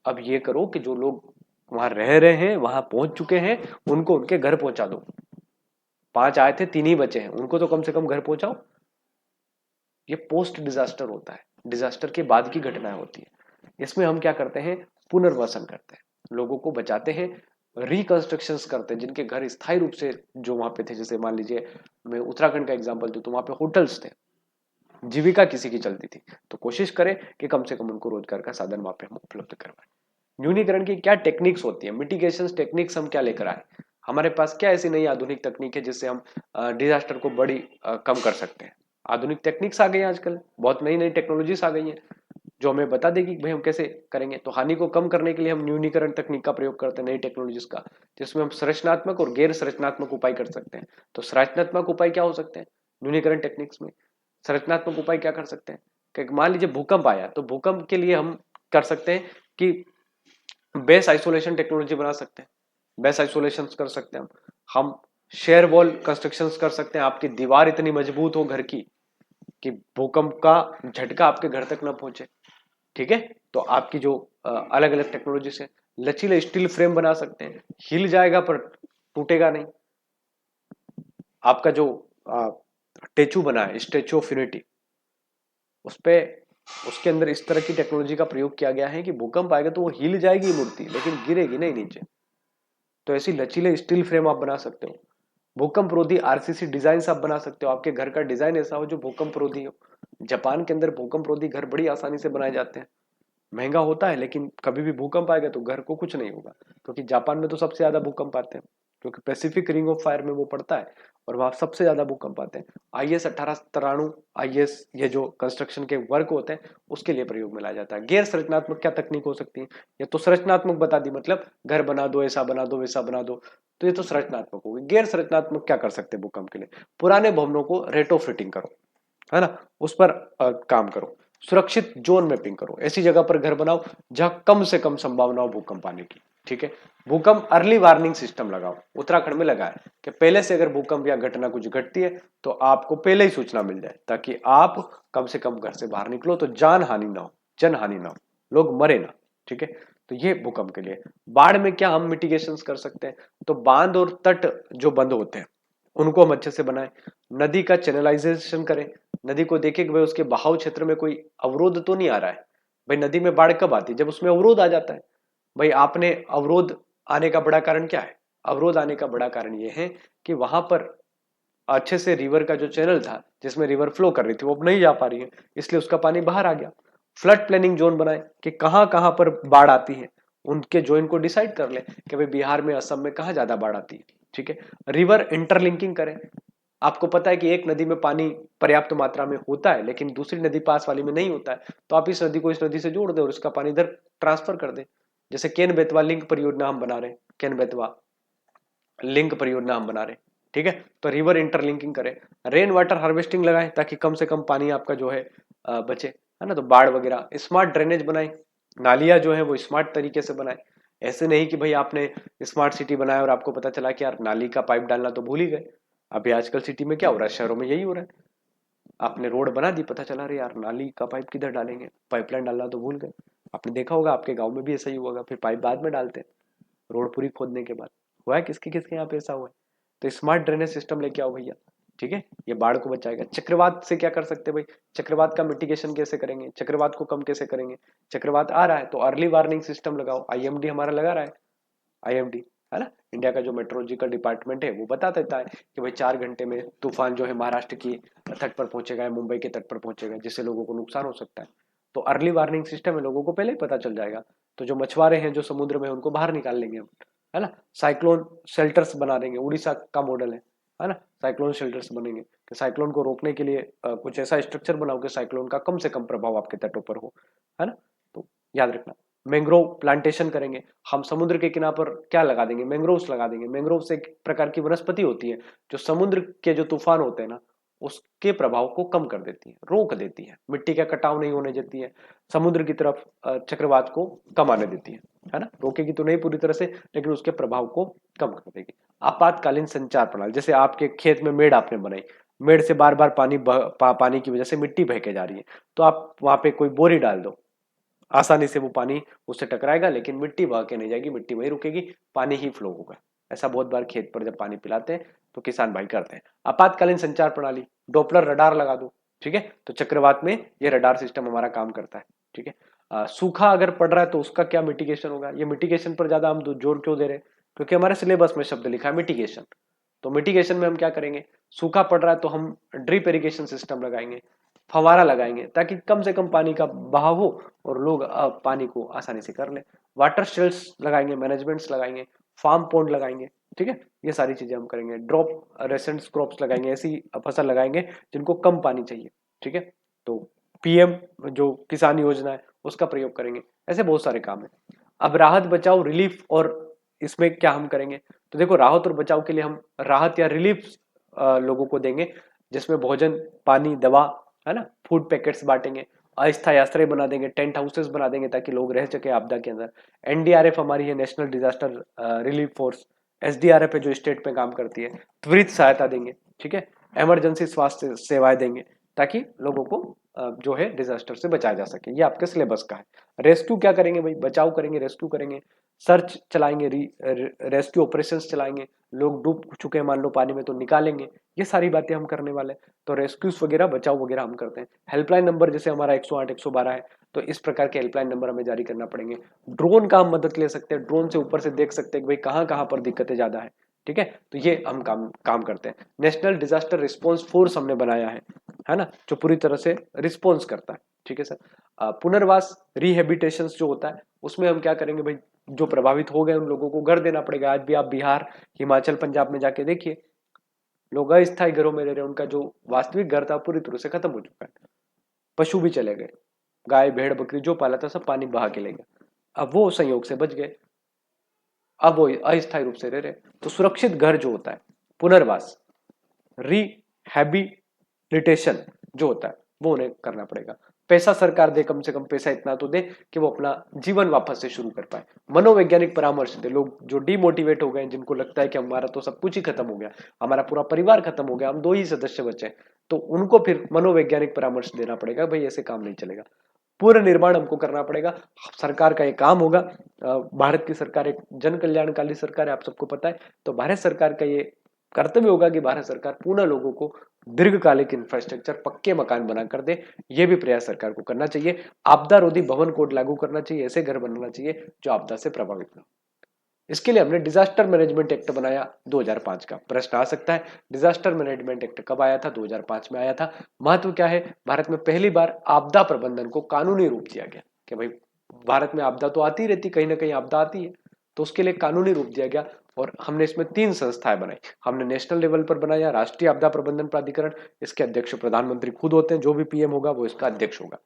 अब ये करो कि जो लोग वहां रह रहे हैं, वहां पहुंच चुके हैं, उनको उनके घर पहुंचा दो। 5 आए थे, 3 ही बचे हैं, उनको तो कम से कम घर पहुंचाओ। ये पोस्ट डिजास्टर होता है, डिजास्टर के बाद की घटनाएं होती है। इसमें हम क्या करते हैं? पुनर्वसन करते हैं, लोगों को बचाते हैं, रिकंस्ट्रक्शंस करते हैं, जिनके घर स्थायी रूप से जो वहां पे थे, जैसे मान लीजिए मैं उत्तराखंड का एग्जांपल दूं तो वहां पे होटल्स थे, जीविका किसी की चलती थी, तो कोशिश करें कि कम से कम उनको रोजगार का साधन वहां पे हम उपलब्ध करवाएं। न्यूनीकरण की क्या टेक्निक्स होती है, मिटिगेशन टेक्निक्स हम क्या लेकर आए, हमारे पास क्या ऐसी नई आधुनिक तकनीक है जिससे हम डिजास्टर को बड़ी कम कर सकते हैं। आधुनिक टेक्निक्स आ गई हैं आजकल, बहुत नई नई टेक्नोलॉजीज आ गई हैं जो हमें बता देगी कि भाई हम कैसे करेंगे। तो हानि को कम करने के लिए हम न्यूनीकरण तकनीक का प्रयोग करते हैं, नई टेक्नोलॉजीज का, जिसमें हम संरचनात्मक और गैर संरचनात्मक उपाय कर सकते हैं। तो संरचनात्मक उपाय क्या हो सकते हैं न्यूनीकरण टेक्निक्स में, संरचनात्मक उपाय क्या कर सकते हैं कि मान लीजिए भूकंप आया, तो भूकंप के लिए हम कर सकते हैं कि बेस आइसोलेशन टेक्नोलॉजी बना सकते हैं, बेस आइसोलेशन कर सकते हैं हम शेयर वॉल कंस्ट्रक्शन कर सकते हैं, आपकी दीवार इतनी मजबूत हो घर की कि भूकंप का झटका आपके घर तक ना पहुंचे। ठीक है, तो आपकी जो अलग अलग टेक्नोलॉजी से लचीले स्टील फ्रेम बना सकते हैं, हिल जाएगा पर टूटेगा नहीं। आपका जो स्टेचू बना है, स्टेचू ऑफ यूनिटी, उस पे उसके अंदर इस तरह की टेक्नोलॉजी का प्रयोग किया गया है कि भूकंप आएगा तो वो हिल जाएगी मूर्ति, लेकिन गिरेगी नहीं नीचे। तो ऐसी लचीले स्टील फ्रेम आप बना सकते हो, भूकंप रोधी आरसीसी डिजाइन आप बना सकते हो, आपके घर का डिजाइन ऐसा हो जो भूकंप रोधी हो। जापान के अंदर भूकंप रोधी घर बड़ी आसानी से बनाए जाते हैं, महंगा होता है लेकिन कभी भी भूकंप आएगा तो घर को कुछ नहीं होगा, क्योंकि जापान में तो सबसे ज्यादा भूकंप आते हैं, क्योंकि पैसिफिक रिंग ऑफ फायर में वो पड़ता है और वहां सबसे ज्यादा भूकंप आते हैं। IS 1893 IS, ये जो कंस्ट्रक्शन के वर्क होते हैं उसके लिए प्रयोग में लाया जाता है। गैर संरचनात्मक क्या तकनीक हो सकती है, ये तो संरचनात्मक बता दी, मतलब घर बना दो, ऐसा बना दो, वैसा बना दो, तो ये तो संरचनात्मक होगी। गैर संरचनात्मक क्या कर सकते हैं भूकंप के लिए, पुराने भवनों को रेटो फिटिंग करो, है ना, उस पर काम करो, सुरक्षित जोन मैपिंग करो, ऐसी जगह पर घर बनाओ जहां कम से कम संभावना हो भूकंप आने की। ठीक है, भूकंप अर्ली वार्निंग सिस्टम लगाओ, उत्तराखंड में लगा है कि पहले से अगर भूकंप या घटना कुछ घटती है तो आपको पहले ही सूचना मिल जाए, ताकि आप कम से कम घर से बाहर निकलो तो जान हानि ना हो, जन हानि ना हो, लोग मरे ना। ठीक है, तो ये भूकंप के लिए। बाढ़ में क्या हम मिटिगेशन कर सकते हैं, तो बांध और तट जो बंद होते हैं उनको हम अच्छे से बनाएं, नदी का चैनलाइजेशन करें, नदी को देखें कि भाई उसके बहाव क्षेत्र में कोई अवरोध तो नहीं आ रहा है। भाई नदी में बाढ़ कब आती है, जब उसमें अवरोध आ जाता है। भाई आपने अवरोध आने का बड़ा कारण क्या है, अवरोध आने का बड़ा कारण यह है कि वहां पर अच्छे से रिवर का जो चैनल था जिसमें रिवर फ्लो कर रही थी वो अब नहीं जा पा रही है, इसलिए उसका पानी बाहर आ गया। फ्लड प्लानिंग जोन बनाए कि कहां कहां पर बाढ़ आती है, उनके जोन को डिसाइड कर ले कि भाई बिहार में, असम में कहां ज्यादा बाढ़ आती है। ठीक है, रिवर इंटरलिंकिंग करें, आपको पता है कि एक नदी में पानी पर्याप्त मात्रा में होता है लेकिन दूसरी नदी पास वाली में नहीं होता है, तो आप इस नदी को इस नदी से जोड़ दे और इसका पानी इधर ट्रांसफर कर दे। जैसे केन बेतवा लिंक परियोजना हम बना रहे हैं, केन बेतवा लिंक परियोजना हम बना रहे हैं। ठीक है, तो रिवर इंटरलिंकिंग करें, रेन वाटर हार्वेस्टिंग लगाएं ताकि कम से कम पानी आपका जो है बचे, है ना, तो बाढ़ वगैरह। स्मार्ट ड्रेनेज बनाएं, नालियां जो है वो स्मार्ट तरीके से बनाएं, ऐसे नहीं कि भाई आपने स्मार्ट सिटी बनाया और आपको पता चला कि यार नाली का पाइप डालना तो भूल ही गए। अभी आजकल सिटी में क्या हो रहा है, शहरों में यही हो रहा है, आपने रोड बना दी, पता चला अरे यार नाली का पाइप किधर डालेंगे, पाइपलाइन डालना तो भूल गए। आपने देखा होगा आपके गांव में भी ऐसा ही हुआ, फिर पाइप बाद में डालते हैं रोड पूरी खोदने के बाद। हुआ है किसके किसके यहाँ पे ऐसा हुआ है। तो स्मार्ट ड्रेनेज सिस्टम लेके आओ भैया। ठीक है, ये बाढ़ को बचाएगा। चक्रवात से क्या कर सकते हैं भाई, चक्रवात का मिटिगेशन कैसे करेंगे, चक्रवात को कम कैसे करेंगे। चक्रवात आ रहा है तो अर्ली वार्निंग सिस्टम लगाओ, IMD हमारा लगा रहा है, IMD, है ना, इंडिया का जो मेट्रोलॉजिकल डिपार्टमेंट है वो बता देता है कि भाई 4 घंटे में तूफान जो है महाराष्ट्र की तट पर पहुंचेगा या मुंबई के तट पर पहुंचेगा, जिससे लोगों को नुकसान हो सकता है। तो अर्ली वार्निंग सिस्टम है, लोगों को पहले ही पता चल जाएगा, तो जो मछुआरे हैं जो समुद्र में उनको बाहर निकाल लेंगे हम, है ना। साइक्लोन शेल्टर्स बना देंगे, उड़ीसा का मॉडल है ना, साइक्लोन शेल्टर्स बनेंगे कि साइक्लोन को रोकने के लिए कुछ ऐसा स्ट्रक्चर बनाओ कि साइक्लोन का कम से कम प्रभाव आपके तटों पर हो, है ना। तो याद रखना, मैंग्रोव प्लांटेशन करेंगे हम, समुद्र के किनारे पर क्या लगा देंगे, मैंग्रोव्स लगा देंगे। मैंग्रोव्स एक प्रकार की वनस्पति होती है जो समुद्र के जो तूफान होते हैं ना उसके प्रभाव को कम कर देती है, रोक देती है, मिट्टी का कटाव नहीं होने देती है, समुद्र की तरफ चक्रवात को कम आने देती है ना, रोकेगी तो नहीं पूरी तरह से लेकिन उसके प्रभाव को कम कर देगी। आपातकालीन संचार प्रणाली, जैसे आपके खेत में मेड़ आपने बनाई, मेड़ से बार बार पानी की वजह से मिट्टी बह के जा रही है, तो आप वहां पे कोई बोरी डाल दो, आसानी से वो पानी उससे टकराएगा लेकिन मिट्टी बह के नहीं जाएगी, मिट्टी वहीं रुकेगी, पानी ही फ्लो होगा। ऐसा बहुत बार खेत पर जब पानी पिलाते हैं तो किसान भाई करते हैं। आपातकालीन संचार प्रणाली, डोपलर रडार लगा दो। ठीक है, तो चक्रवात में ये रडार सिस्टम हमारा काम करता है। ठीक है, सूखा अगर पड़ रहा है तो उसका क्या मिटिगेशन होगा, ये मिटिगेशन पर ज्यादा हम जोर क्यों दे रहे हैं, क्योंकि हमारे सिलेबस में शब्द लिखा है मिटिगेशन। तो मिटिगेशन में हम क्या करेंगे, सूखा पड़ रहा है तो हम ड्रिप इरिगेशन सिस्टम लगाएंगे, फवारा लगाएंगे, ताकि कम से कम पानी का बहाव हो और लोग पानी को आसानी से कर लें। वाटर शेल्स लगाएंगे, मैनेजमेंट्स लगाएंगे, फार्म पॉन्ड लगाएंगे, ठीक है, ये सारी चीजें हम करेंगे। ड्रॉप रेसेंट क्रॉप्स लगाएंगे, ऐसी फसल लगाएंगे जिनको कम पानी चाहिए, ठीक है। तो पीएम जो किसान योजना है उसका प्रयोग करेंगे। ऐसे बहुत सारे काम है। अब राहत बचाव रिलीफ, और इसमें क्या हम करेंगे, तो देखो राहत और बचाव के लिए हम राहत या रिलीफ लोगों को देंगे, जिसमें भोजन, पानी, दवा, है ना, फूड पैकेट्स बांटेंगे, अस्थायी आश्रय बना देंगे, टेंट हाउसेस बना देंगे ताकि लोग रह सके आपदा के अंदर। एनडीआरएफ हमारी है, national disaster relief force. SDRF है जो स्टेट में काम करती है, त्वरित सहायता देंगे, ठीक है। इमरजेंसी स्वास्थ्य सेवाएं देंगे ताकि लोगों को जो है डिजास्टर से बचाया जा सके। ये आपके सिलेबस का है। रेस्क्यू क्या करेंगे भाई, बचाव करेंगे, रेस्क्यू करेंगे, सर्च चलाएंगे, रेस्क्यू ऑपरेशंस चलाएंगे, लोग डूब चुके हैं मान लो पानी में तो निकालेंगे। ये सारी बातें हम करने वाले हैं। तो रेस्क्यूज वगैरह, बचाव वगैरह हम करते हैं। हेल्पलाइन नंबर जैसे हमारा 108 112 है, तो इस प्रकार के हेल्पलाइन नंबर हमें जारी करना पड़ेंगे। ड्रोन का हम मदद ले सकते हैं, ड्रोन से ऊपर से देख सकते हैं कि भाई कहाँ कहाँ पर दिक्कतें ज्यादा है, ठीक है। तो ये हम काम करते हैं। नेशनल डिजास्टर रिस्पॉन्स फोर्स हमने बनाया है ना, जो पूरी तरह से रिस्पॉन्स करता है, ठीक है सर। पुनर्वास रिहेबिटेशन जो होता है उसमें हम क्या करेंगे भाई, जो प्रभावित हो गए उन लोगों को घर देना पड़ेगा। आज भी आप बिहार, हिमाचल, पंजाब में जाके देखिए, लोग अस्थायी घरों में रह रहे हैं, उनका जो वास्तविक घर था पूरी तरह से खत्म हो चुका है। पशु भी चले गए, गाय भेड़ बकरी जो पाला था सब पानी बहा के ले गया। अब वो संयोग से बच गए, अब वो अस्थायी रूप से रह रहे। तो सुरक्षित घर जो होता है, पुनर्वास, रिहैबिलिटेशन जो होता है वो उन्हें करना पड़ेगा। पैसा सरकार दे, कम से कम पैसा इतना तो दे कि वो अपना जीवन वापस से शुरू कर पाए। मनोवैज्ञानिक परामर्श दे, लोग जो डिमोटिवेट हो गए, जिनको लगता है कि हमारा तो सब कुछ ही खत्म हो गया, हमारा पूरा परिवार खत्म हो गया, हम 2 ही सदस्य बचे, तो उनको फिर मनोवैज्ञानिक परामर्श देना पड़ेगा, भाई ऐसे काम नहीं चलेगा। पूर्ण निर्माण हमको करना पड़ेगा। सरकार का एक काम होगा, भारत की सरकार एक जन कल्याणकारी सरकार है, आप सबको पता है। तो भारत सरकार का ये कर्तव्य होगा कि भारत सरकार पुनः लोगों को दीर्घकालिक इंफ्रास्ट्रक्चर, पक्के मकान बनाकर दे। ये भी प्रयास सरकार को करना चाहिए। आपदा रोधी भवन कोड लागू करना चाहिए, ऐसे घर बनाना चाहिए जो आपदा से प्रभावित ना। इसके लिए हमने डिजास्टर मैनेजमेंट एक्ट बनाया 2005 का। प्रश्न आ सकता है डिजास्टर मैनेजमेंट एक्ट कब आया था, 2005 में आया था। महत्व क्या है, भारत में पहली बार आपदा प्रबंधन को कानूनी रूप दिया गया कि भाई भारत में आपदा तो आती रहती, कहीं ना कहीं आपदा आती है, तो उसके लिए कानूनी रूप दिया गया। और हमने इसमें 3 संस्थाएं बनाई। हमने नेशनल लेवल पर बनाया राष्ट्रीय आपदा प्रबंधन प्राधिकरण, इसके अध्यक्ष प्रधानमंत्री खुद होते हैं, जो भी पीएम होगा वो इसका अध्यक्ष होगा,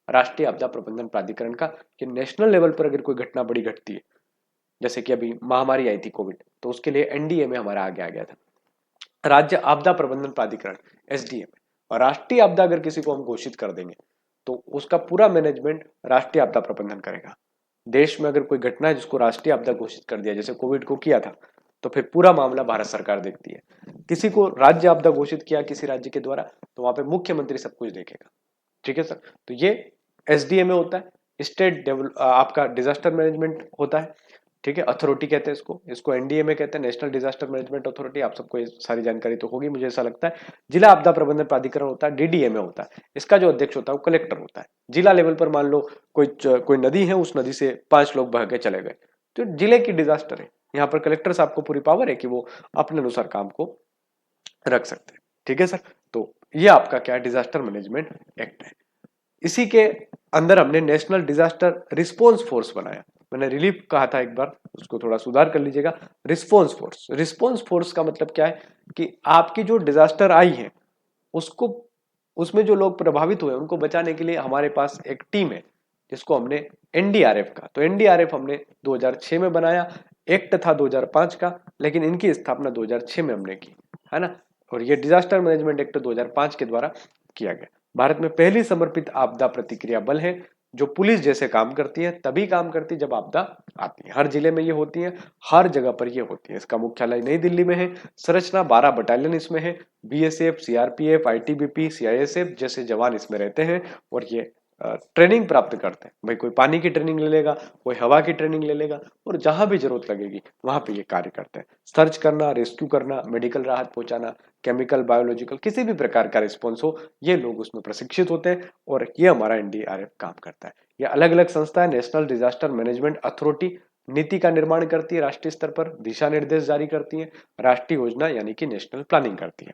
राष्ट्रीय आपदा प्रबंधन प्राधिकरण का। कि नेशनल लेवल पर अगर कोई घटना बड़ी घटती है, जैसे कि अभी महामारी आई थी कोविड, तो उसके लिए एनडीए में हमारा आगे आ गया था राज्य आपदा प्रबंधन प्राधिकरण, एसडीएम। और राष्ट्रीय आपदा अगर किसी को हम घोषित कर देंगे तो उसका पूरा मैनेजमेंट राष्ट्रीय आपदा प्रबंधन करेगा। देश में अगर कोई घटना है जिसको राष्ट्रीय आपदा घोषित कर दिया, जैसे कोविड को किया था, तो फिर पूरा मामला भारत सरकार देखती है। किसी को राज्य आपदा घोषित किया किसी राज्य के द्वारा, तो वहां पे मुख्यमंत्री सब कुछ देखेगा, ठीक है सर। तो ये एसडीए में होता है। स्टेट आपका डिजास्टर मैनेजमेंट होता है, ठीक है, अथॉरिटी कहते हैं इसको, इसको एनडीए में कहते हैं, नेशनल डिजास्टर मैनेजमेंट अथॉरिटी। आप सबको ये सारी जानकारी तो होगी मुझे ऐसा लगता है। जिला आपदा प्रबंधन प्राधिकरण होता है, डीडीएमए होता है, इसका जो अध्यक्ष होता है वो कलेक्टर होता है। जिला लेवल पर मान लो कोई नदी है, उस नदी से 5 लोग बह के चले गए, तो जिले की डिजास्टर है, यहाँ पर कलेक्टर साहब को पूरी पावर है कि वो अपने अनुसार काम को रख सकते हैं, ठीक है सर। तो ये आपका क्या डिजास्टर मैनेजमेंट एक्ट है। इसी के अंदर हमने नेशनल डिजास्टर रिस्पॉन्स फोर्स बनाया। मैंने रिलीफ कहा था एक बार, उसको थोड़ा सुधार कर लीजिएगा, रिस्पॉन्स फोर्स। रिस्पॉन्स फोर्स का मतलब क्या है कि आपकी जो डिजास्टर आई है उसको, उसमें जो लोग प्रभावित हुए उनको बचाने के लिए हमारे पास एक टीम है जिसको हमने एनडीआरएफ का, तो एनडीआरएफ हमने 2006 में बनाया। एक्ट था 2005 का, लेकिन इनकी स्थापना 2006 में हमने की, है ना। और ये डिजास्टर मैनेजमेंट एक्ट 2005 के द्वारा किया गया। भारत में पहली समर्पित आपदा प्रतिक्रिया बल है, जो पुलिस जैसे काम करती है, तभी काम करती है जब आपदा आती है। हर जिले में ये होती है, हर जगह पर ये होती है। इसका मुख्यालय नई दिल्ली में है। संरचना 12 बटालियन इसमें है। बीएसएफ, सीआरपीएफ, आईटीबीपी, सीआईएसएफ जैसे जवान इसमें रहते हैं और ये ट्रेनिंग प्राप्त करते हैं। भाई कोई पानी की ट्रेनिंग ले लेगा, कोई हवा की ट्रेनिंग ले लेगा, और जहां भी जरूरत लगेगी वहां पे ये कार्य करते हैं। सर्च करना, रेस्क्यू करना, मेडिकल राहत पहुंचाना, केमिकल, बायोलॉजिकल, किसी भी प्रकार का रिस्पॉन्स हो, ये लोग उसमें प्रशिक्षित होते हैं और ये हमारा एनडीआरएफ काम करता है। ये अलग अलग संस्था है, नेशनल डिजास्टर मैनेजमेंट अथॉरिटी नीति का निर्माण करती है, राष्ट्रीय स्तर पर दिशा निर्देश जारी करती है, राष्ट्रीय योजना यानी कि नेशनल प्लानिंग करती है।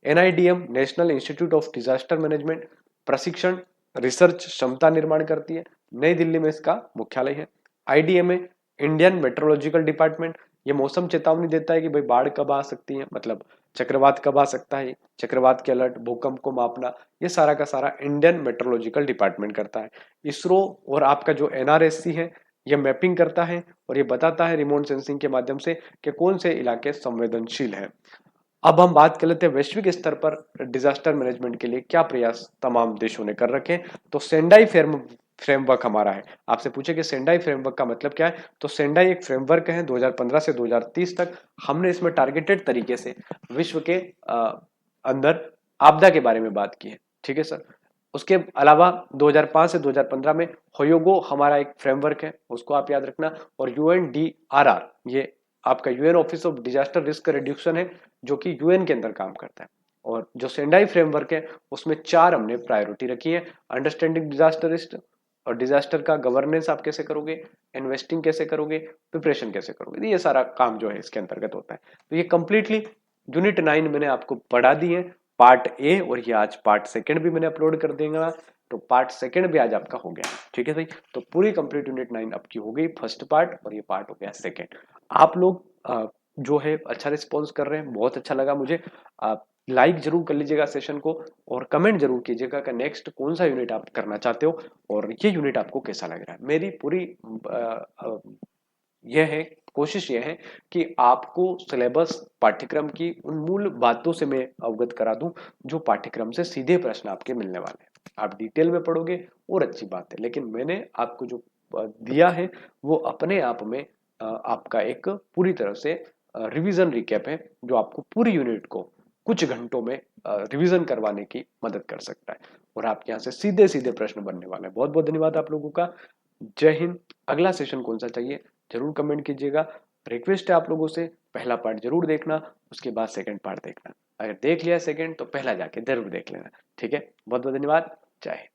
NIDM national institute of disaster management प्रशिक्षण, रिसर्च क्षमता निर्माण करती है, नई दिल्ली में इसका मुख्यालय है। आईडीएमए इंडियन मेट्रोलॉजिकल डिपार्टमेंट, ये मौसम चेतावनी देता है कि भाई बाढ़ कब आ सकती है, मतलब चक्रवात कब आ सकता है, चक्रवात के अलर्ट, भूकंप को मापना, ये सारा का सारा इंडियन मेट्रोलॉजिकल डिपार्टमेंट करता है। इसरो और आपका जो एनआरएससी है ये मैपिंग करता है और ये बताता है रिमोट सेंसिंग के माध्यम से कि कौन से इलाके संवेदनशील हैं। अब हम बात कर लेते हैं वैश्विक स्तर पर डिजास्टर मैनेजमेंट के लिए क्या प्रयास तमाम देशों ने कर रखे हैं। तो सेंडाई फ्रेमवर्क हमारा है। आपसे पूछे कि सेंडाई फ्रेमवर्क का मतलब क्या है, तो सेंडाई एक फ्रेमवर्क है 2015 से 2030 तक। हमने इसमें टारगेटेड तरीके से विश्व के अंदर आपदा के बारे में बात की है। ठीक है सर। उसके अलावा 2005 से 2015 में होयोगो हमारा एक फ्रेमवर्क है, उसको आप याद रखना। और यूएनडीआरआर ये आपका UN office of disaster risk reduction है, जो कि यूएन के अंदर काम करता है। और जो सेंडाई फ्रेमवर्क है उसमें 4 हमने प्रायोरिटी रखी है। अंडरस्टैंडिंग डिजास्टर रिस्क, और डिजास्टर का गवर्नेंस आप कैसे करोगे, इन्वेस्टिंग कैसे करोगे, प्रिपरेशन कैसे करोगे, ये सारा काम जो है इसके अंतर्गत होता है। तो ये कंप्लीटली यूनिट 9 मैंने आपको पढ़ा दी है, पार्ट ए, और ये आज पार्ट सेकंड भी मैंने अपलोड कर देगा। तो पार्ट सेकंड भी आज आपका हो गया। ठीक है भाई, तो पूरी कंप्लीट यूनिट 9 आपकी हो गई, फर्स्ट पार्ट, और ये पार्ट हो गया सेकंड। आप लोग जो है अच्छा रिस्पॉन्स कर रहे हैं, बहुत अच्छा लगा मुझे। आप लाइक जरूर कर लीजिएगा सेशन को, और कमेंट जरूर कीजिएगा कि नेक्स्ट कौन सा यूनिट आप करना चाहते हो और ये यूनिट आपको कैसा लग रहा है। मेरी पूरी यह है, कोशिश यह है कि आपको सिलेबस पाठ्यक्रम की उन मूल बातों से मैं अवगत करा दूं जो पाठ्यक्रम से सीधे प्रश्न आपके मिलने वाले हैं। आप डिटेल में पढ़ोगे और अच्छी बात है, लेकिन मैंने आपको जो दिया है वो अपने आप में आपका एक पूरी तरह से रिवीजन रिकैप है, जो आपको पूरी यूनिट को कुछ घंटों में रिवीजन करवाने की मदद कर सकता है, और आपके यहाँ से सीधे सीधे प्रश्न बनने वाले हैं। बहुत बहुत धन्यवाद आप लोगों का। जय हिंद। अगला सेशन कौन सा चाहिए जरूर कमेंट कीजिएगा। रिक्वेस्ट है आप लोगों से, पहला पार्ट जरूर देखना, उसके बाद सेकंड पार्ट देखना। अगर देख लिया सेकंड तो पहला जाके जरूर देख लेना। ठीक है, बहुत बहुत धन्यवाद। जय हिंद।